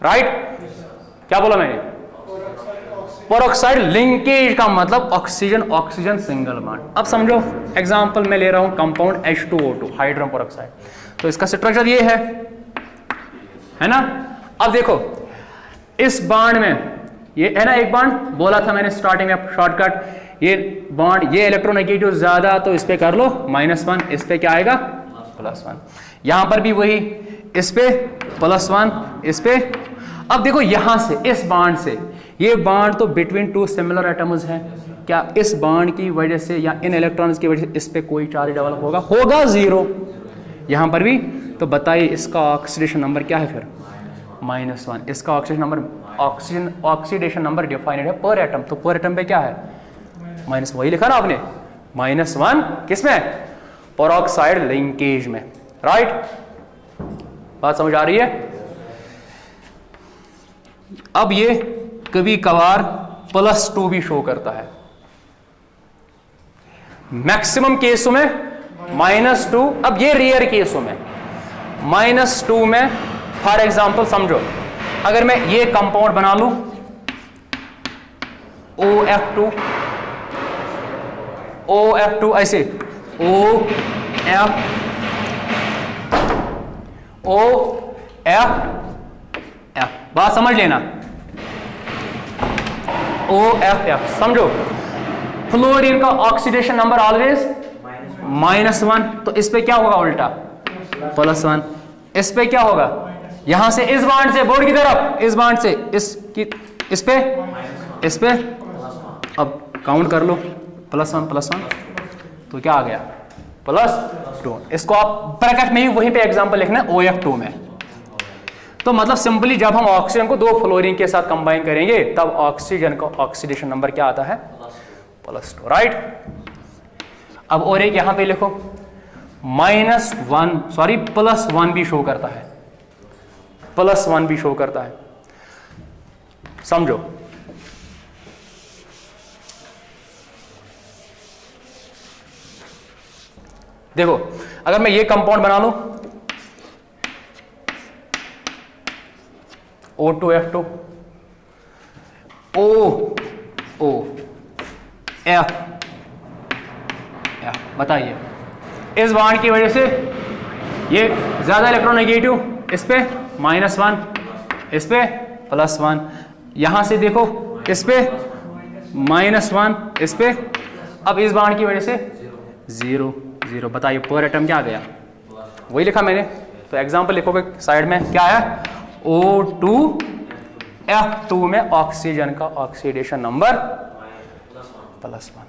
A: right? क्या बोला मैंने? पेरोक्साइड लिंकेज का मतलब ऑक्सीजन ऑक्सीजन सिंगल बॉन्ड। अब समझो, एग्जांपल मैं ले रहा हूं कंपाउंड H2O2, हाइड्रोजन पेरोक्साइड, तो इसका स्ट्रक्चर ये है ना। अब देखो इस बॉन्ड में ये है ना, एक बॉन्ड बोला था मैंने स्टार्टिंग में शॉर्टकट, ये बॉन्ड, ये इलेक्ट्रोनेगेटिव ज्यादा तो इस पे कर लो -1, इस पे क्या आएगा? +1। यहां पर भी वही, इस पे +1, इस पे। अब देखो यहां से, इस बॉन्ड से, ये बॉन्ड तो बिटवीन 2 सिमिलर एटम्स है, क्या इस बॉन्ड की वजह से या इन इलेक्ट्रॉन्स की वजह से इस पे कोई चार्ज डेवलप होगा? 0। यहां पर भी, तो बताइए इसका ऑक्सीडेशन नंबर क्या है फिर? -1। इसका oxidation number, oxidation number defined है पर एटम, तो पर एटम पे क्या है? -1, वही लिखा ना आपने, -1 किसमें? पेरोक्साइड लिंकेज में, राइट? बात समझ आ रही है? अब ये कभी कभार +2 भी शो करता है। मैक्सिमम केसों में -2, अब ये रेयर केसों में -2 में, फॉर एग्जांपल समझो, अगर मैं ये कंपाउंड बना लूं OF2 ऐसे, OF, बात समझ लेना, OF, समझो। फ्लोरीन का ऑक्सीडेशन नंबर ऑलवेज -1, तो इस पे क्या होगा उल्टा? +1। इस पे क्या होगा? यहां से इस बॉन्ड से बोर्ड की तरफ, इस बॉन्ड से इस पे, अब काउंट कर लो, +1, तो क्या आ गया? +2। इसको आप ब्रैकेट में ही वहीं पे एग्जांपल लिखना है OF2 में। तो मतलब सिंपली जब हम ऑक्सीजन को 2 फ्लोरीन के साथ कंबाइन करेंगे तब ऑक्सीजन का ऑक्सीडेशन नंबर क्या आता है? +2, राइट? अब और एक यहां पे लिखो, +1 भी शो करता है, +1 भी शो करता है, समझो। देखो अगर मैं ये कंपाउंड बना लूं O2F2, OF, बताइए इस बॉन्ड की वजह से ये ज्यादा इलेक्ट्रोनेगेटिव, इस पे -1, इस पे +1, यहां से देखो इस पे -1, इस पे, अब इस बॉन्ड की वजह से 0, बताइए पर एटम क्या आ गया? वही लिखा मैंने। तो एग्जांपल लिखोगे साइड में, क्या आया? O2F2 में ऑक्सीजन का ऑक्सीडेशन नंबर +1।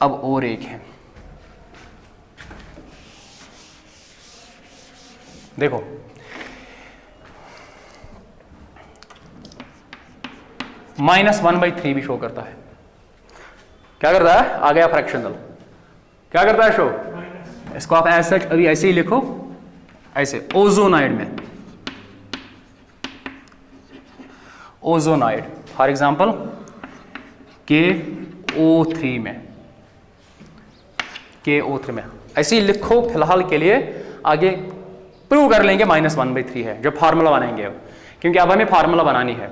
A: अब और एक है, देखो -1/3 भी शो करता है। क्या करता है? आ गया फ्रैक्शनल, क्या करता है शो? इसको आप ऐसे अभी ऐसे ही लिखो, ऐसे ओजोनाइड में, ओजोनाइड फॉर एग्जांपल KO3 में, KO3 में ऐसे ही लिखो फिलहाल के लिए। आगे प्रूव कर लेंगे -1/3 है जब फार्मूला बनाएंगे अब, क्योंकि अब हमें फार्मूला बनानी है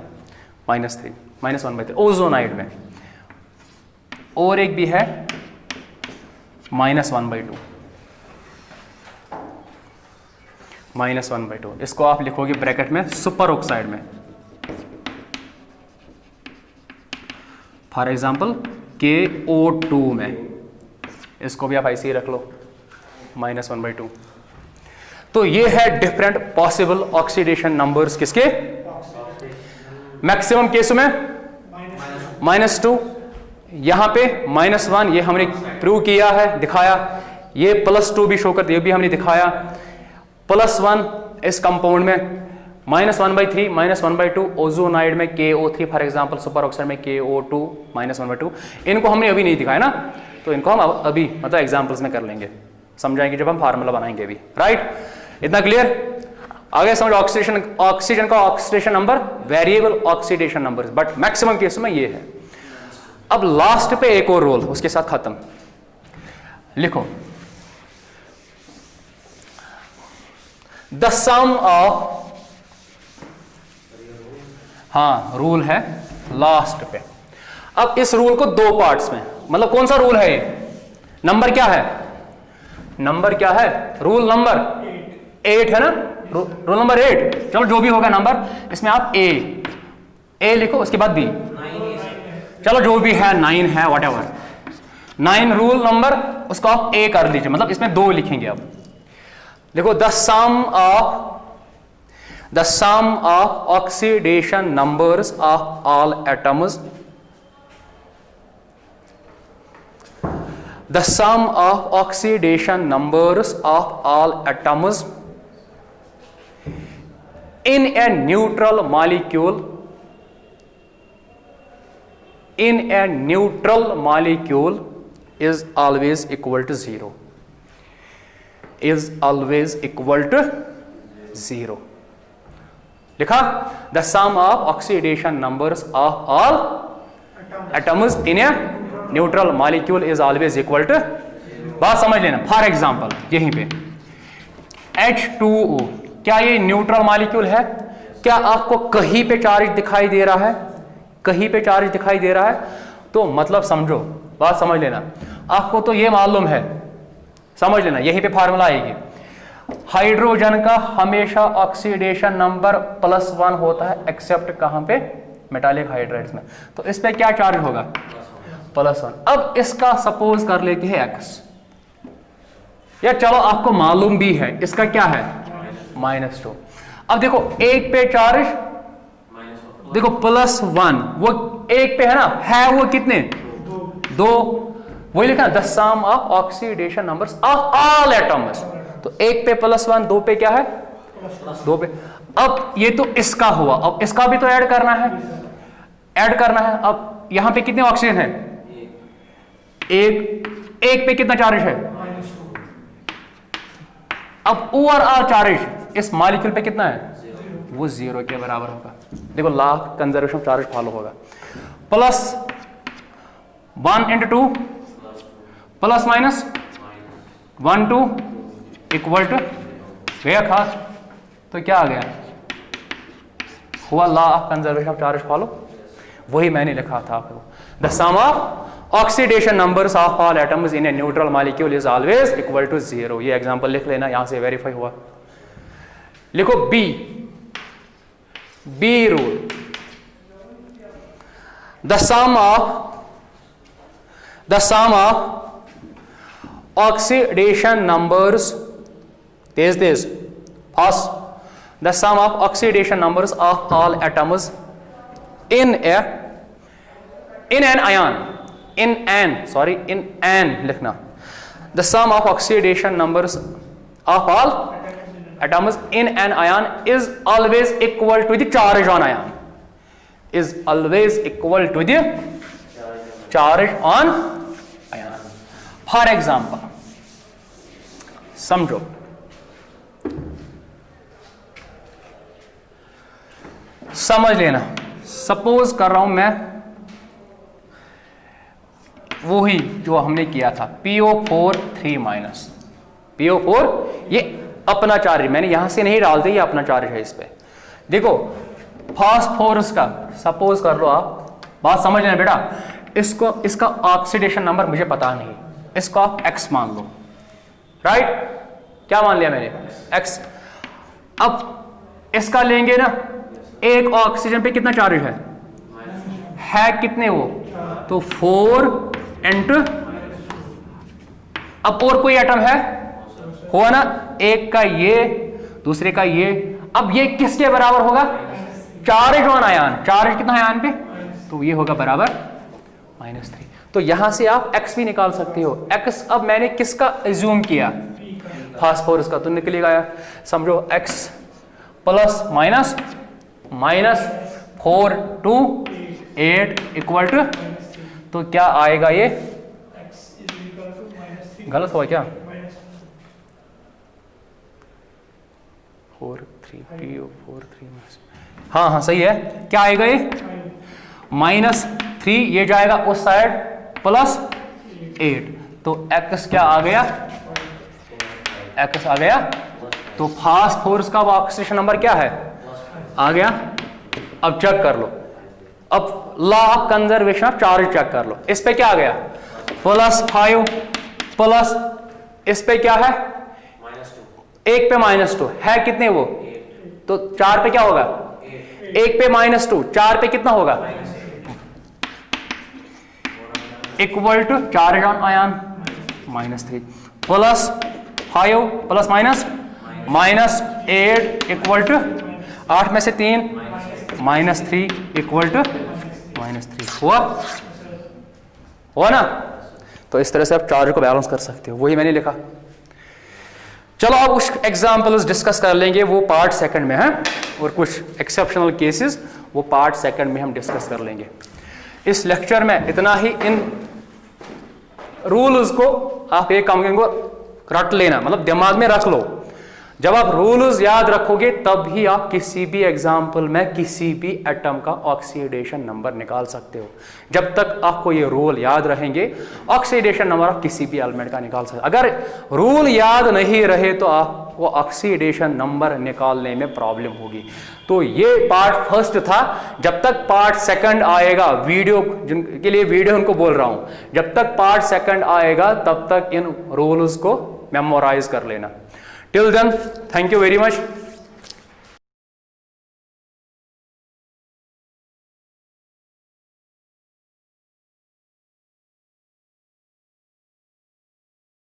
A: -3 -1/3 ओजोनाइड में। और एक भी है -1/2, -1/2 इसको आप लिखोगे ब्रैकेट में सुपर ऑक्साइड में, फॉर एग्जांपल KO2 में, इसको भी आप ऐसे ही रख लो -1/2। तो ये है डिफरेंट पॉसिबल ऑक्सीडेशन नंबर्स किसके? मैक्सिमम केस में -2, यहां पे -1, ये हमने प्रूव किया है, दिखाया। ये +2 भी शो करती है, ये भी हमने दिखाया। +1 इस कंपाउंड में, -1/3 -1/2 ओजोनाइड में KO3 for example, super oxide में KO2 -1/2। इनको हमने अभी नहीं दिखाया ना, तो इनको हम अभी मतलब एग्जांपल्स में कर लेंगे, समझाएंगे जब हम फार्मूला बनाएंगे अभी। राइट, इतना क्लियर? आगे समझ, ऑक्सीजन का oxidation number variable oxidation number, but maximum case में ये है। अब लास्ट पे एक और रोल, उसके साथ खत्म। लिखो द सम ऑफ, हाँ रूल है लास्ट पे। अब इस रूल को दो पार्ट्स में, मतलब कौन सा रूल है ये? नंबर क्या है? नंबर क्या है? रूल नंबर 8 है ना, रूल नंबर 8। चलो जो भी होगा नंबर, इसमें आप ए लिखो, उसके बाद B, चलो जो भी है 9 है व्हाटएवर, 9 रूल नंबर, उसको आप A कर लीजिए, मतलब इसमें 2 लिखेंगे। अब देखो the sum of oxidation numbers of all atoms, the sum of oxidation numbers of all atoms in a neutral molecule is always equal to 0, is always equal to 0। लिखा, the sum of oxidation numbers of all atoms in a neutral molecule is always equal to, बात समझ लेना। For example यहीं पे H2O, क्या ये neutral molecule है? क्या आपको कहीं पे चार्ज दिखाई दे रहा है? कहीं पे चार्ज दिखाई दे रहा है? तो मतलब समझो, बात समझ लेना। आपको तो ये मालूम है, समझ लेना, यहीं पे फार्मूला आएगी। हाइड्रोजन का हमेशा ऑक्सीडेशन नंबर +1 होता है, एक्सेप्ट कहां पे? मेटालिक हाइड्राइड्स में। तो इस पे क्या चार्ज होगा? +1। अब इसका सपोज कर लेते हैं X, या चलो आपको मालूम भी है इसका क्या है? -2। अब देखो एक पे चार्ज, देखो +1, वो एक पे है ना, है वो कितने? 2। वही लिखा the sum of oxidation numbers of all atoms, तो एक पे +1, 2 पे क्या है? 2 पे। अब ये तो इसका हुआ, अब इसका भी तो ऐड करना है, ऐड करना है। अब यहां पे कितने ऑक्सीजन है? एक पे कितना चार्ज है? अब ओवरऑल चार्ज इस मॉलिक्यूल पे कितना है? वो 0 के बराबर होगा। देखो लॉ कंजर्वेशन चार्ज फॉलो होगा। +1 × 2 ±1 2 इक्वल टू, गया खास, तो क्या आ गया? हुआ law of conservation of charge follow, वही मैंने लिखा था आपको। The sum of oxidation numbers of all atoms in a neutral molecule is always equal to 0। ये एग्जांपल लिख लेना, यहां से वेरीफाई हुआ। लिखो B rule, the sum of oxidation numbers, तेज fast, the sum of oxidation numbers of all atoms in an लिखना, the sum of oxidation numbers of all atoms in an ion is always equal to the charge on ion। is always equal to the charge on ion. For example, समझो, समझ लेना, suppose कर रहा हूं मैं वही जो हमने किया था PO4 3-, PO4 ये अपना चार्ज, मैंने यहां से नहीं डाल दिया, ये अपना चार्ज है इस पे। देखो फास्फोरस का सपोज कर लो, आप बात समझ लेना बेटा, इसको इसका ऑक्सीडेशन नंबर मुझे पता नहीं, इसको आप x मान लो, राइट? क्या मान लिया मैंने? x। अब इसका लेंगे ना, एक ऑक्सीजन पे कितना चार्ज है कितने वो, तो 4 इंटू, अब और कोई एटम है हुआ ना, एक का ये, दूसरे का ये, अब ये किसके बराबर होगा? चार्ज ऑन आयन, चार्ज कितना है आयन पे, तो ये होगा बराबर -3। तो यहां से आप x भी निकाल सकते हो। x अब मैंने किसका एज्यूम किया? फास्फोरस का, तो निकलेगा समझो x plus minus -4 to 8 equal to, तो क्या आएगा ये? गलत हुआ क्या? 4 3 PO4 3, हाँ सही है। क्या आएगा ये? -3, ये जाएगा उस साइड, +8, तो x क्या आ गया? x आ गया, तो फास्फोरस का ऑक्सीडेशन नंबर क्या है? आ गया। अब चेक कर लो, अब law of conservation of charge cheque कर लो, इस पे क्या आ गया? +5 प्लस इस पे क्या है? एक पे -2 है, कितने वो, तो 4 पे क्या होगा? एक पे -2, 4 पे कितना होगा? Equal to charge on ion -3 +5 plus -8 equal to 8 में से 3 -3 इक्वल टू -3 हुआ ना? तो इस तरह से आप चार्ज को बैलेंस कर सकते हो, वही मैंने लिखा। चलो अब कुछ एग्जाम्पल्स डिस्कस कर लेंगे, वो पार्ट सेकंड में है, और कुछ एक्सेप्शनल केसेस वो पार्ट सेकंड में हम डिस्कस कर लेंगे। इस लेक्चर में इतना ही। इन रूल्स को आप एक काम करेंगे, रट लेना, मतलब दिमाग में रख लो। जब आप रूल्स याद रखोगे तब ही आप किसी भी एग्जाम्पल में किसी भी एटम का ऑक्सीडेशन नंबर निकाल सकते हो। जब तक आपको ये रूल याद रहेंगे, ऑक्सीडेशन नंबर आप किसी भी एलिमेंट का निकाल सकते हो। अगर रूल याद नहीं रहे तो आपको ऑक्सीडेशन नंबर निकालने में प्रॉब्लम होगी। तो ये पार्ट फर्स्ट था। जब तक पार्ट सेकंड आएगा, वीडियो जिनके लिए वीडियो उनको बोल रहा हूं, जब तक पार्ट सेकंड आएगा तब तक इन रूल्स को मेमोराइज कर लेना। Till then, thank you very much.